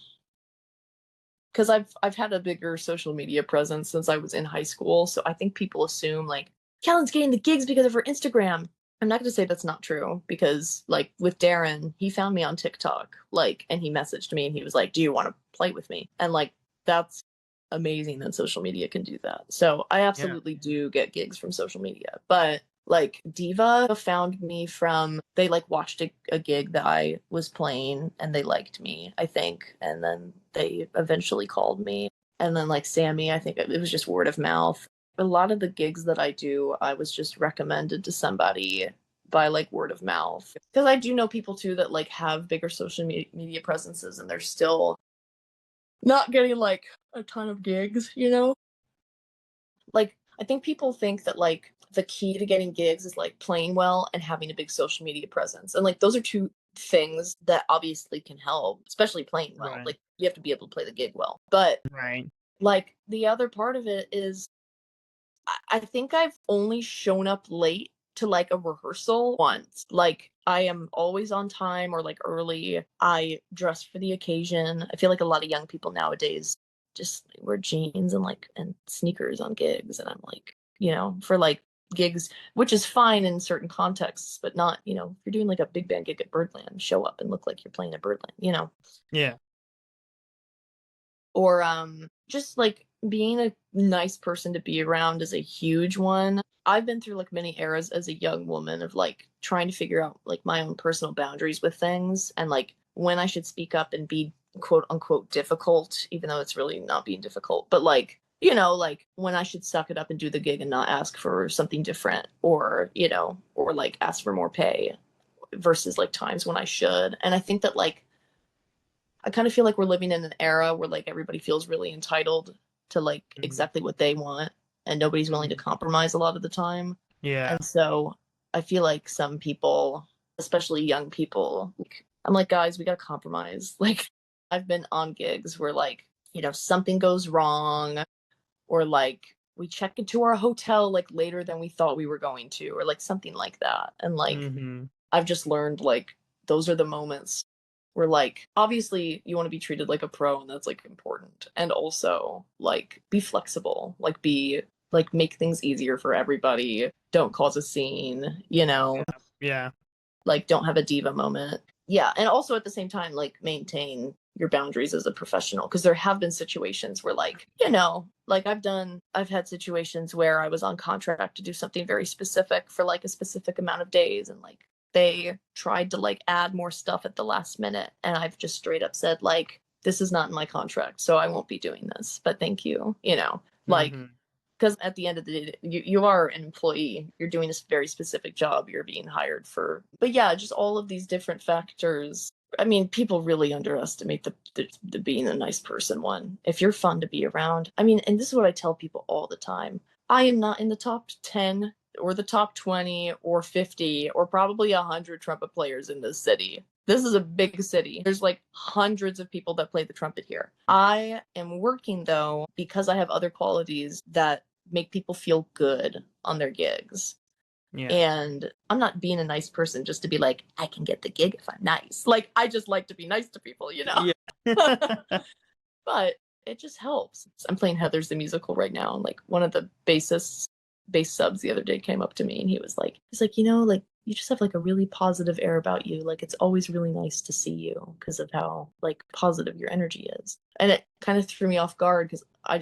because I've had a bigger social media presence since I was in high school. So I think people assume like Kellin's getting the gigs because of her Instagram. I'm not gonna say that's not true because like with Darren, he found me on TikTok, like, and he messaged me and he was like, do you want to play with me? And like that's amazing that social media can do that. So I absolutely do get gigs from social media. But like Diva found me from they like watched a gig that I was playing and they liked me, I think. And then they eventually called me. And then like Sammy, I think it was just word of mouth. A lot of the gigs that I do, I was just recommended to somebody by like word of mouth. Because I do know people too that like have bigger social media presences and they're still not getting like a ton of gigs, you know? Like, I think people think that like the key to getting gigs is like playing well and having a big social media presence. And like those are two things that obviously can help, especially playing well. Right. Like you have to be able to play the gig well. But Right. like the other part of it is I think I've only shown up late to like a rehearsal once. Like I am always on time or like early. I dress for the occasion. I feel like a lot of young people nowadays just wear jeans and like and sneakers on gigs and I'm like, for like gigs, which is fine in certain contexts, but not, if you're doing like a big band gig at Birdland, show up and look like you're playing at Birdland. Yeah. Or just like being a nice person to be around is a huge one. I've been through like many eras as a young woman of like trying to figure out like my own personal boundaries with things and like when I should speak up and be quote unquote difficult, even though it's really not being difficult, but like, like when I should suck it up and do the gig and not ask for something different or, or like ask for more pay versus like times when I should. And I think that like I kind of feel like we're living in an era where like everybody feels really entitled to like exactly what they want and nobody's willing to compromise a lot of the time. Yeah. And so I feel like some people, especially young people, like, I'm like, guys, we got to compromise. Like I've been on gigs where like, something goes wrong or like we check into our hotel like later than we thought we were going to or like something like that. And like I've just learned like those are the moments where like obviously you want to be treated like a pro and that's like important and also like be flexible, like be like make things easier for everybody, don't cause a scene, Yeah. like don't have a diva moment. Yeah, and also at the same time like maintain your boundaries as a professional because there have been situations where like like I've had situations where I was on contract to do something very specific for like a specific amount of days and like they tried to like add more stuff at the last minute and I've just straight up said like this is not in my contract so I won't be doing this but thank you, like because at the end of the day you are an employee, you're doing this very specific job you're being hired for. But yeah, just all of these different factors. I mean, people really underestimate the being a nice person one. If you're fun to be around, I mean, and this is what I tell people all the time, I am not in the top 10 or the top 20 or 50 or probably 100 trumpet players in this city. This is a big city. There's like hundreds of people that play the trumpet here. I am working though because I have other qualities that make people feel good on their gigs. Yeah. And I'm not being a nice person just to be like, I can get the gig if I'm nice. Like, I just like to be nice to people, Yeah. But it just helps. I'm playing Heather's the musical right now. And like one of the bass subs the other day came up to me and he's like, like you just have like a really positive air about you. Like it's always really nice to see you because of how like positive your energy is. And it kind of threw me off guard because I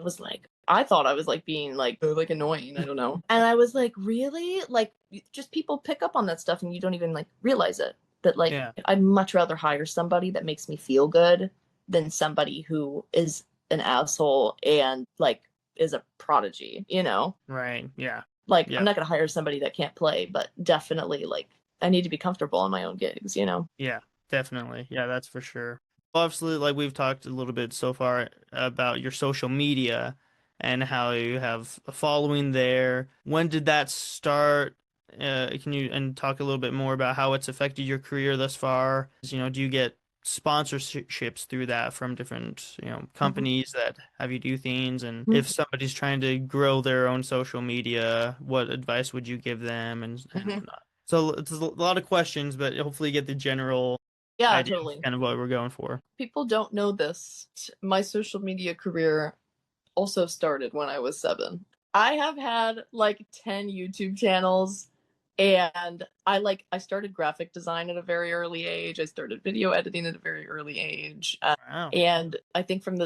was like, I thought I was like being like annoying. I don't know. And I was like, really? Like just people pick up on that stuff and you don't even like realize it. That like Yeah. I'd much rather hire somebody that makes me feel good than somebody who is an asshole and like is a prodigy, Right. Yeah. Like Yeah. I'm not going to hire somebody that can't play, but definitely like I need to be comfortable on my own gigs, Yeah, definitely. Yeah, that's for sure. Obviously, like we've talked a little bit so far about your social media and how you have a following there. When did that start? Can you and talk a little bit more about how it's affected your career thus far? Do you get sponsorships through that from different, companies that have you do things? And if somebody's trying to grow their own social media, what advice would you give them and whatnot? So it's a lot of questions, but hopefully you get the general Yeah, idea of totally. kind of what we're going for. People don't know this. My social media career also started when I was 7. I have had like 10 YouTube channels and I started graphic design at a very early age. I started video editing at a very early age. Wow. And I think from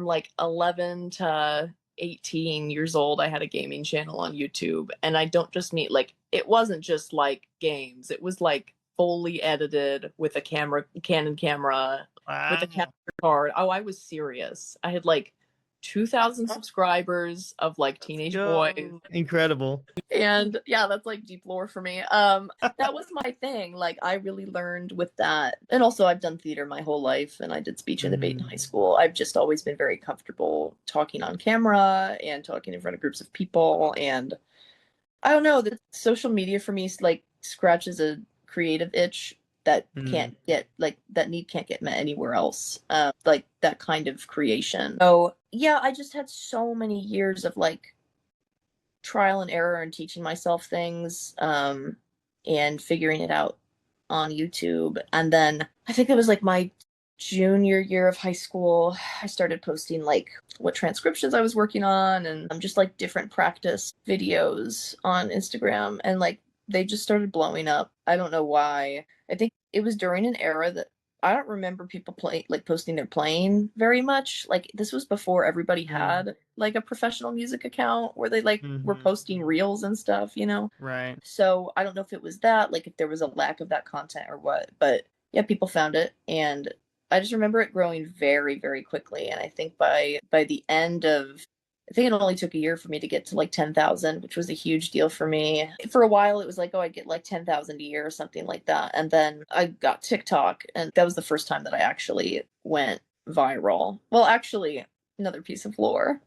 like 11 to 18 years old I had a gaming channel on YouTube and I don't just mean like it wasn't just like games. It was like fully edited with a Canon camera with Wow. a capture card. Oh, I was serious. I had like 2,000 subscribers of like teenage boys. Go. Incredible. And yeah, that's like deep lore for me. That was my thing. Like I really learned with that. And also I've done theater my whole life and I did speech and debate in high school. I've just always been very comfortable talking on camera and talking in front of groups of people. And I don't know, the social media for me like scratches a creative itch that can't get like that need can't get met anywhere else. Like that kind of creation. So yeah, I just had so many years of like trial and error and teaching myself things and figuring it out on YouTube. And then I think it was like my junior year of high school, I started posting like what transcriptions I was working on and just like different practice videos on Instagram. And like they just started blowing up. I don't know why. I think it was during an era that I don't remember people posting their playing very much. Like this was before everybody Mm. had like a professional music account where they like were Mm-hmm. posting reels and stuff, you know? Right. So I don't know if it was that, like if there was a lack of that content or what, but yeah, people found it, and I just remember it growing very, very quickly. And I think by the end of, I think it only took a year for me to get to like 10,000, which was a huge deal for me. For a while, it was like, oh, I'd get like 10,000 a year or something like that. And then I got TikTok, and that was the first time that I actually went viral. Well, actually, another piece of lore.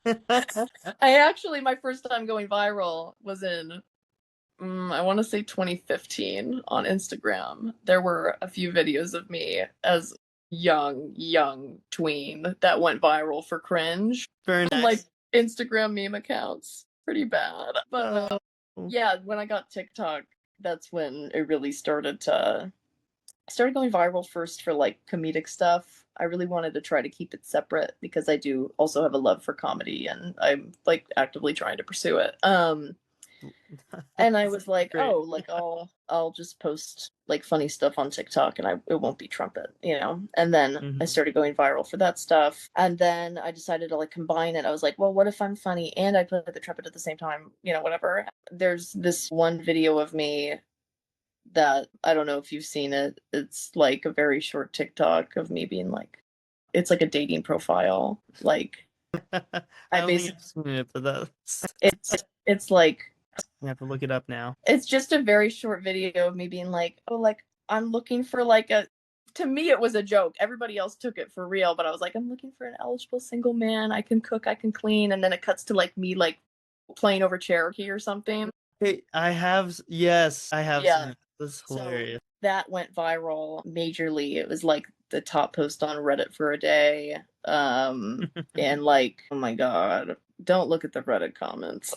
My first time going viral was in I want to say 2015 on Instagram. There were a few videos of me as young tween that went viral for cringe Very on like nice. Instagram meme accounts. Pretty bad. But Oh. yeah, when I got TikTok, that's when it really started going viral first for like comedic stuff. I really wanted to try to keep it separate because I do also have a love for comedy and I'm like actively trying to pursue it. And I was like, Great. oh, like I'll just post like funny stuff on TikTok and it won't be Trumpet, you know? And then I Mm-hmm. started going viral for that stuff. And then I decided to like combine it. I was like, well, what if I'm funny and I play the trumpet at the same time, you know, whatever. There's this one video of me that I don't know if you've seen it. It's like a very short TikTok of me being like, it's like a dating profile. Like I I don't think basically I've seen it, but that's it's like I have to look it up now. it's just a very short video of me being like, oh, like I'm looking for like a. To me, it was a joke. Everybody else took it for real, but I was like, I'm looking for an eligible single man. I can cook, I can clean, and then it cuts to like me like playing over Cherokee or something. Hey, yes, I have seen Yeah. it. This is So hilarious. that went viral majorly. It was like the top post on Reddit for a day. And like, oh my god, don't look at the Reddit comments.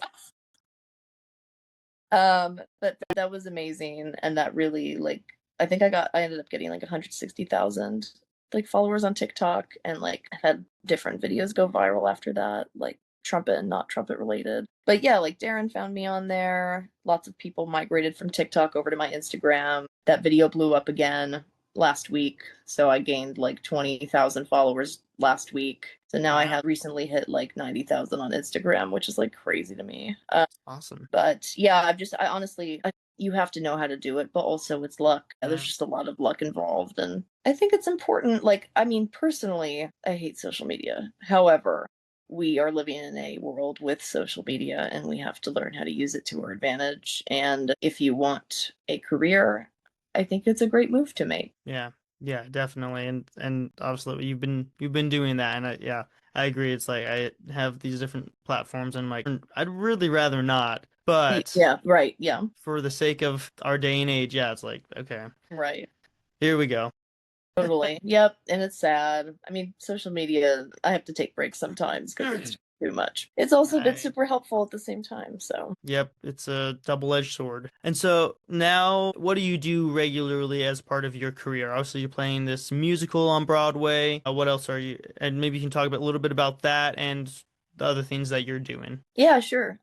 But that was amazing, and that really like I ended up getting like 160,000 like followers on TikTok, and like had different videos go viral after that, like trumpet and not trumpet related. But yeah, like Darren found me on there. Lots of people migrated from TikTok over to my Instagram. That video blew up again last week, so I gained like 20,000 followers last week. So now I Wow. have recently hit like 90,000 on Instagram, which is like crazy to me. Awesome. But yeah, I honestly, you have to know how to do it, but also it's luck. There's Yeah. just a lot of luck involved. And I think it's important. Like, I mean, personally, I hate social media. However, we are living in a world with social media and we have to learn how to use it to our advantage. And if you want a career, I think it's a great move to make. Yeah. Yeah, definitely. And obviously you've been doing that, and yeah, I agree. It's like I have these different platforms and like I'd really rather not, but Yeah, right. Yeah, for the sake of our day and age, yeah, it's like, okay, right. here we go. Totally. Yep. And it's sad. I mean, social media, I have to take breaks sometimes because it's too much. It's also been I super helpful at the same time. So, Yep, it's a double-edged sword. And so now, what do you do regularly as part of your career? Obviously, you're playing this musical on Broadway. What else are you? And maybe you can talk a little bit about that and the other things that you're doing. yeah, sure.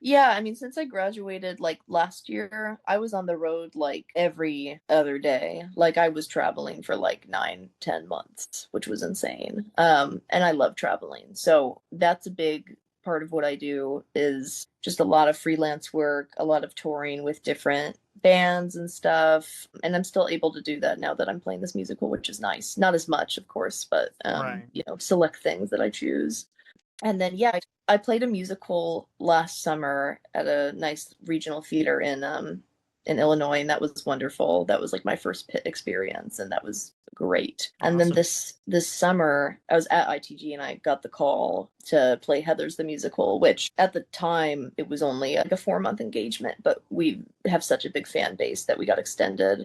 Yeah, I mean, since I graduated like last year, I was on the road like every other day. Like I was traveling for like 9, 10 months, which was insane. And I love traveling. So that's a big part of what I do is just a lot of freelance work, a lot of touring with different bands and stuff. And I'm still able to do that now that I'm playing this musical, which is nice. Not as much, of course, but Right. you know, select things that I choose. And then yeah, I played a musical last summer at a nice regional theater in Illinois, and that was wonderful. That was like my first pit experience, and that was great. And then Awesome. this summer, I was at ITG, and I got the call to play Heather's the musical, which at the time it was only like a 4 month engagement, but we have such a big fan base that we got extended.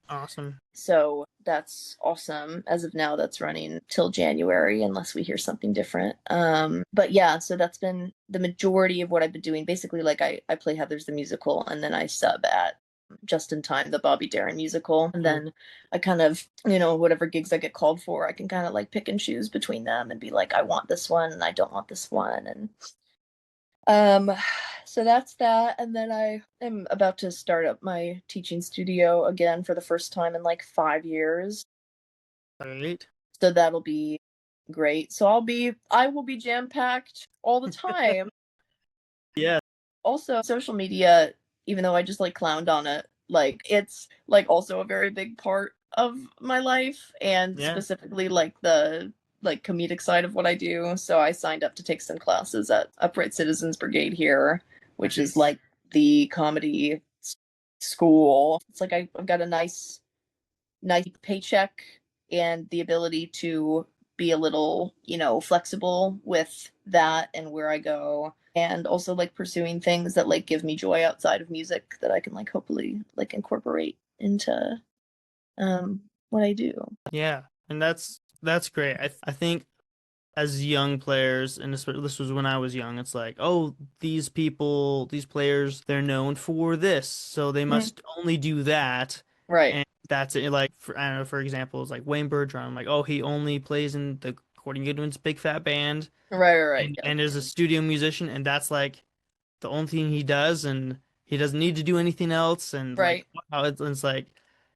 Awesome. So that's awesome. As of now, that's running till January, unless we hear something different. But yeah, so that's been the majority of what I've been doing. Basically, like I play Heather's the musical, and then I sub at Just in Time, the Bobby Darin musical. And then I kind of, whatever gigs I get called for, I can kind of like pick and choose between them and be like, I want this one and I don't want this one. And um, so that's that. And then I am about to start up my teaching studio again for the first time in like 5 years. Right. So that'll be great. So I will be jam-packed all the time. Yeah. Also, social media, even though I just like clowned on it, like it's like also a very big part of my life, and Yeah. specifically like the like comedic side of what I do. So I signed up to take some classes at Upright Citizens Brigade here, which is Nice. like the comedy school. It's like I've got a nice paycheck and the ability to be a little, flexible with that and where I go. And also like pursuing things that like give me joy outside of music that I can like hopefully like incorporate into what I do. Yeah. And that's great. I think as young players, and this was when I was young, it's like, oh, these people, these players, they're known for this, so they Mhm. must only do that, Right. and that's it. Like, I don't know, for example, it's like Wayne Bergeron, like, oh, he only plays in the Gordon Goodwin's Big Fat Band, Right. and Yeah. and is a studio musician, and that's like the only thing he does, and he doesn't need to do anything else. And like, Right. wow, it's like,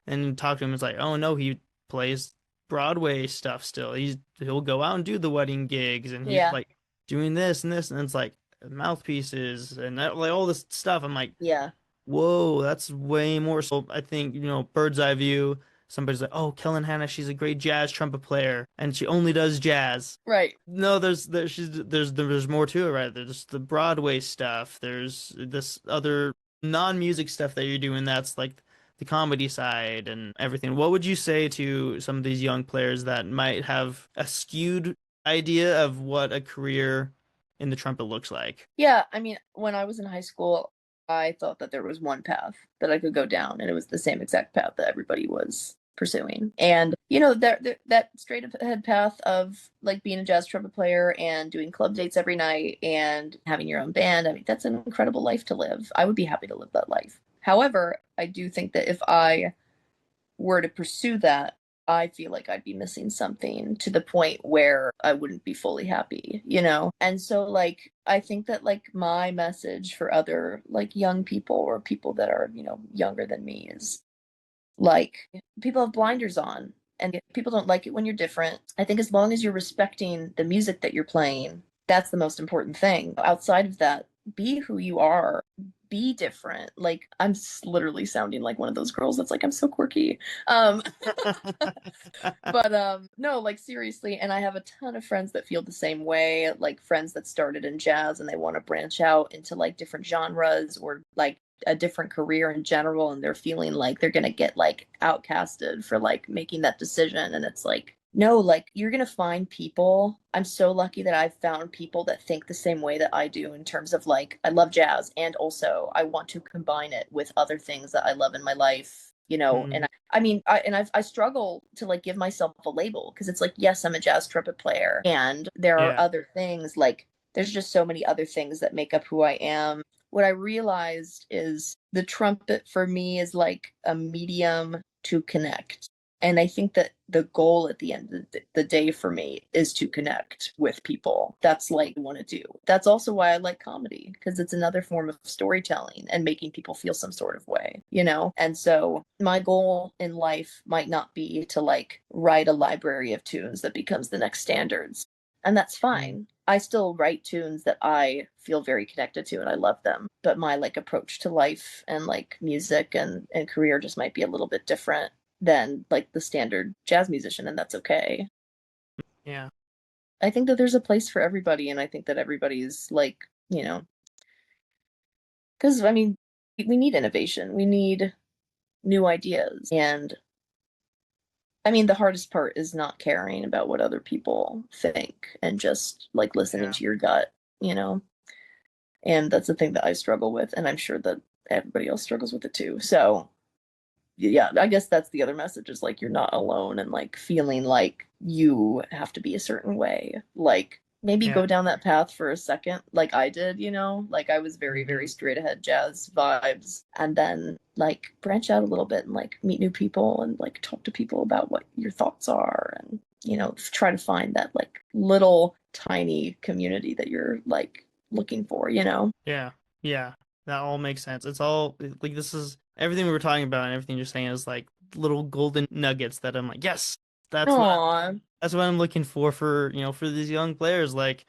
and you talk to him, it's like, oh no, he plays Broadway stuff still. He'll go out and do the wedding gigs, and he's Yeah. like doing this and this, and it's like mouthpieces and like all this stuff. I'm like, Yeah. whoa, that's way more. So I think, bird's eye view. Somebody's like, oh, Kellin Hanas, she's a great jazz trumpet player, and she only does jazz. Right. No, there's more to it, right? There's the Broadway stuff. There's this other non-music stuff that you're doing that's like the comedy side and everything. What would you say to some of these young players that might have a skewed idea of what a career in the trumpet looks like? Yeah, I mean, when I was in high school, I thought that there was one path that I could go down, and it was the same exact path that everybody was pursuing. And that straight ahead path of like being a jazz trumpet player and doing club dates every night and having your own band, I mean, that's an incredible life to live. I would be happy to live that life. However, I do think that if I were to pursue that, I feel like I'd be missing something to the point where I wouldn't be fully happy, you know? And so, like, I think that, like, my message for other, like, young people or people that are, younger than me is like, people have blinders on and people don't like it when you're different. I think as long as you're respecting the music that you're playing, that's the most important thing. Outside of that, be who you are, be different. Like, I'm literally sounding like one of those girls that's like, I'm so quirky. Um, but no, like seriously, and I have a ton of friends that feel the same way, like friends that started in jazz and they want to branch out into like different genres or like a different career in general, and they're feeling like they're going to get like outcasted for like making that decision. And it's like, no, like you're going to find people. I'm so lucky that I've found people that think the same way that I do in terms of like I love jazz and also I want to combine it with other things that I love in my life, and Mhm. I mean, I struggle to like give myself a label because it's like, yes, I'm a jazz trumpet player, and there are Yeah. other things like there's just so many other things that make up who I am. What I realized is the trumpet for me is like a medium to connect. And I think that the goal at the end of the day for me is to connect with people. That's like I want to do. That's also why I like comedy because it's another form of storytelling and making people feel some sort of way, you know? And so my goal in life might not be to like write a library of tunes that becomes the next standards. And that's Mhm. fine. I still write tunes that I feel very connected to and I love them. But my like approach to life and like music and career just might be a little bit different than like the standard jazz musician, and that's okay. Yeah. I think that there's a place for everybody, and I think that everybody's like, because I mean, we need innovation, we need new ideas, and I mean, the hardest part is not caring about what other people think and just like listening Yeah. to your gut, you know? And that's the thing that I struggle with, and I'm sure that everybody else struggles with it too. So, yeah, I guess that's the other message is like you're not alone and like feeling like you have to be a certain way. Like maybe Yeah. go down that path for a second, like I did, like I was very, very Mhm. straight ahead jazz vibes. And then like branch out a little bit and like meet new people and like talk to people about what your thoughts are, and try to find that like little tiny community that you're like looking for. Yeah. Yeah. That all makes sense. It's all like this is everything we were talking about and everything you're saying is like little golden nuggets that I'm like, yes, that's what Aw. that's what I'm looking for, for these young players. Like,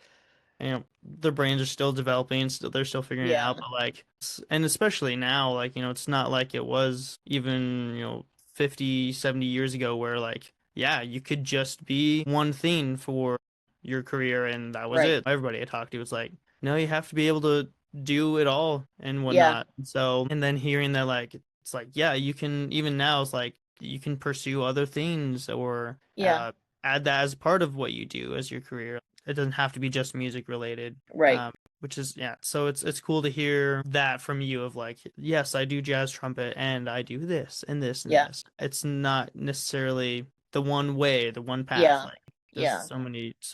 their brains are still developing, still they're still figuring it Yeah. out, but like, and especially now, like, it's not like it was even, 50, 70 years ago where like, yeah, you could just be one thing for your career and that was Right. it. Everybody I talked to was like, no, you have to be able to do it all and Yeah. whatnot. So, and then hearing that, like, it's like, yeah, you can, even now, it's like, you can pursue other things or, Yeah. add that as part of what you do as your career. It doesn't have to be just music related. Right. Which is yeah. So it's cool to hear that from you of like, yes, I do jazz trumpet and I do this and this and Yeah. this. It's not necessarily the one way, the one path. Yeah. Like there's Yeah. so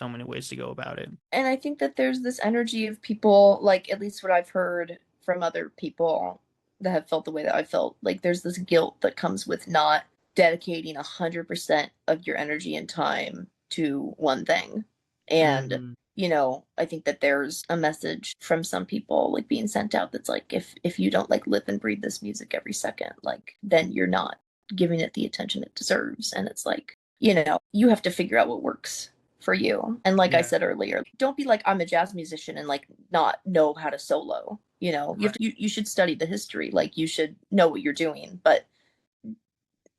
many ways to go about it. And I think that there's this energy of people, like at least what I've heard from other people that have felt the way that I felt, like there's this guilt that comes with not dedicating 100% of your energy and time to one thing. And Hmm. I think that there's a message from some people like being sent out that's like, if you don't like live and breathe this music every second, like then you're not giving it the attention it deserves. And it's like, you have to figure out what works for you. And like I Yeah. said earlier, don't be like I'm a jazz musician and like not know how to solo. Right. You should study the history, like you should know what you're doing, but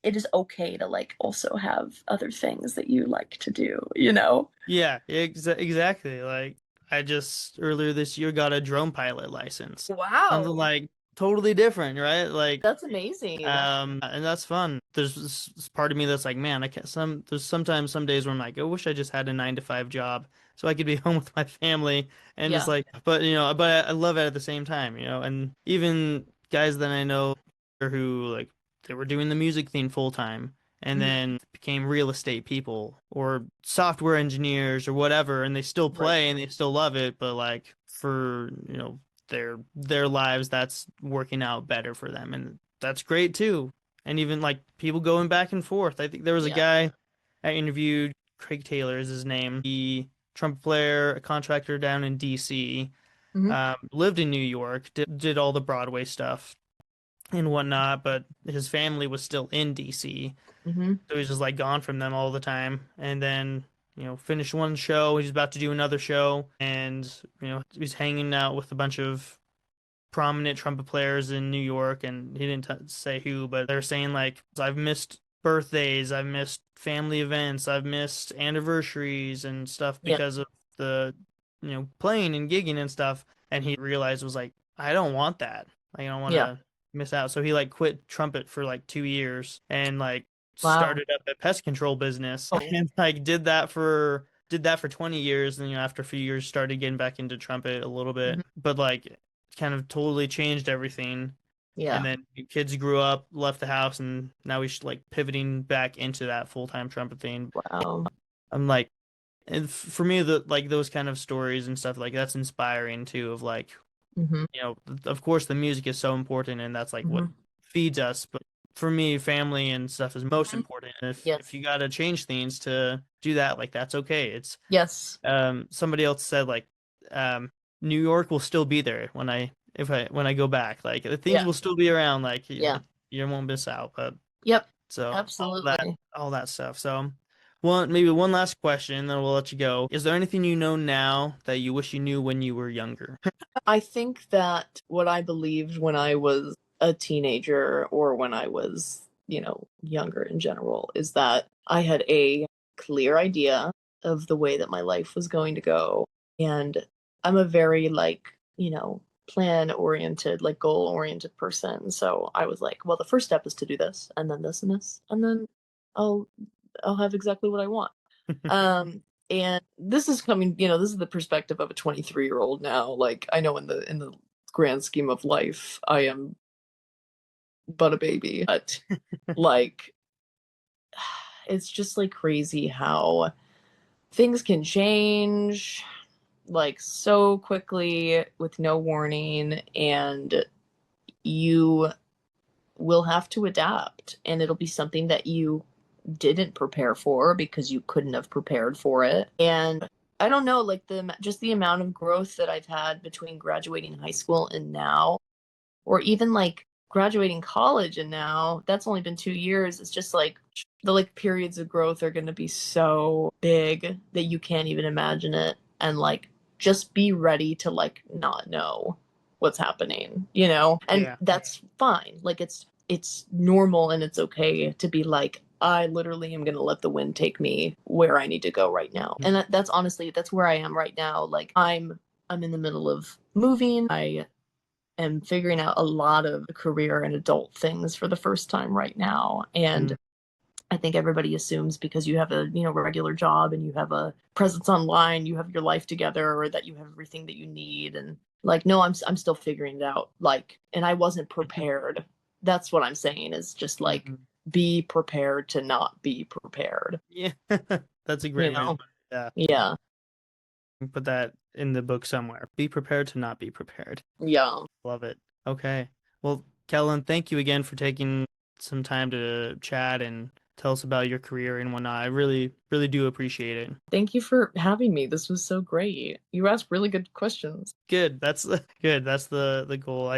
it is okay to like also have other things that you like to do. Yeah. Exactly. Like I just earlier this year got a drone pilot license. Something Wow. like totally different, right? Like That's amazing. and that's fun. There's this part of me that's like, man, I can't. There's sometimes some days where I'm like, I wish I just had a 9 to 5 job so I could be home with my family and just Yeah. like, but but I love it at the same time. And even guys that I know who like they were doing the music thing full time and Mhm. then became real estate people or software engineers or whatever, and they still Right. play and they still love it, but like for their lives that's working out better for them and that's great too. And even like people going back and forth. I think there was a Yeah. guy I interviewed, Craig Taylor is his name. He trumpet player, a contractor down in DC. Hmm. Lived in New York, did all the Broadway stuff and whatnot, but his family was still in DC. Hmm. So he's just like gone from them all the time. And then, finished one show, he's about to do another show, and he's hanging out with a bunch of prominent trumpet players in New York, and he didn't say who, but they're saying like, I've missed birthdays, I've missed family events, I've missed anniversaries and stuff Yeah. because of the, playing and gigging and stuff. And he realized was like, I don't want that. Like, I don't want Yeah. to miss out. So he like quit trumpet for like 2 years and like Wow. started up a pest control business Oh. and like did that for 20 years, and after a few years started getting back into trumpet a little bit, Mhm. but like kind of totally changed everything. And Yeah. then kids grew up, left the house, and now he's like pivoting back into that full-time trumpet thing. Wow. I'm like, and for me, the like those kind of stories and stuff like that's inspiring too. Of like, Hmm. of course, the music is so important, and that's like what Hmm. feeds us. But for me, family and stuff is most Hmm. important. And if Yes. you gotta change things to do that, like that's okay. It's Yes. somebody else said like um New York will still be there when I go back. Like the things Yeah. will still be around. Like Yeah. you won't miss out. But Yep. so Absolutely. all that stuff. So maybe one last question, then we'll let you go. Is there anything you know now that you wish you knew when you were younger? I think that what I believed when I was a teenager or when I was, younger in general is that I had a clear idea of the way that my life was going to go. And I'm a very like, plan oriented, like goal oriented person. So I was like, well, the first step is to do this and then this and this, and then I'll I'll have exactly what I want. And this is coming, this is the perspective of a 23-year-old now. Like I know in the grand scheme of life, I am but a baby. But like it's just like crazy how things can change like so quickly with no warning, and you will have to adapt, and it'll be something that you didn't prepare for because you couldn't have prepared for it. And I don't know, like the amount of growth that I've had between graduating high school and now, or even like graduating college and now, that's only been 2 years. It's just like the like periods of growth are going to be so big that you can't even imagine it. And like, just be ready to like not know what's happening, you know? And that's fine. Like it's normal and it's okay to be like, I literally am going to let the wind take me where I need to go right now. And that's honestly, that's where I am right now. Like I'm in the middle of moving. I am figuring out a lot of career and adult things for the first time right now. And I think everybody assumes because you have a, you know, regular job and you have a presence online, you have your life together, or that you have everything that you need. And like, no, I'm still figuring it out. Like, and I wasn't prepared. That's what I'm saying, is just like, be prepared to not be prepared. Yeah. That's a great way. Yeah. Yeah. Put that in the book somewhere. Be prepared to not be prepared. Yeah. Love it. Okay. Well, Kellin, thank you again for taking some time to chat and tell us about your career and whatnot. I really, really do appreciate it. Thank you for having me. This was so great. You asked really good questions. Good. That's good. That's the goal.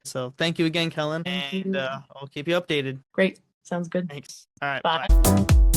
So thank you again, Kellin. Thank and you. I'll keep you updated. Great. Sounds good. Thanks. All right. Bye. Bye.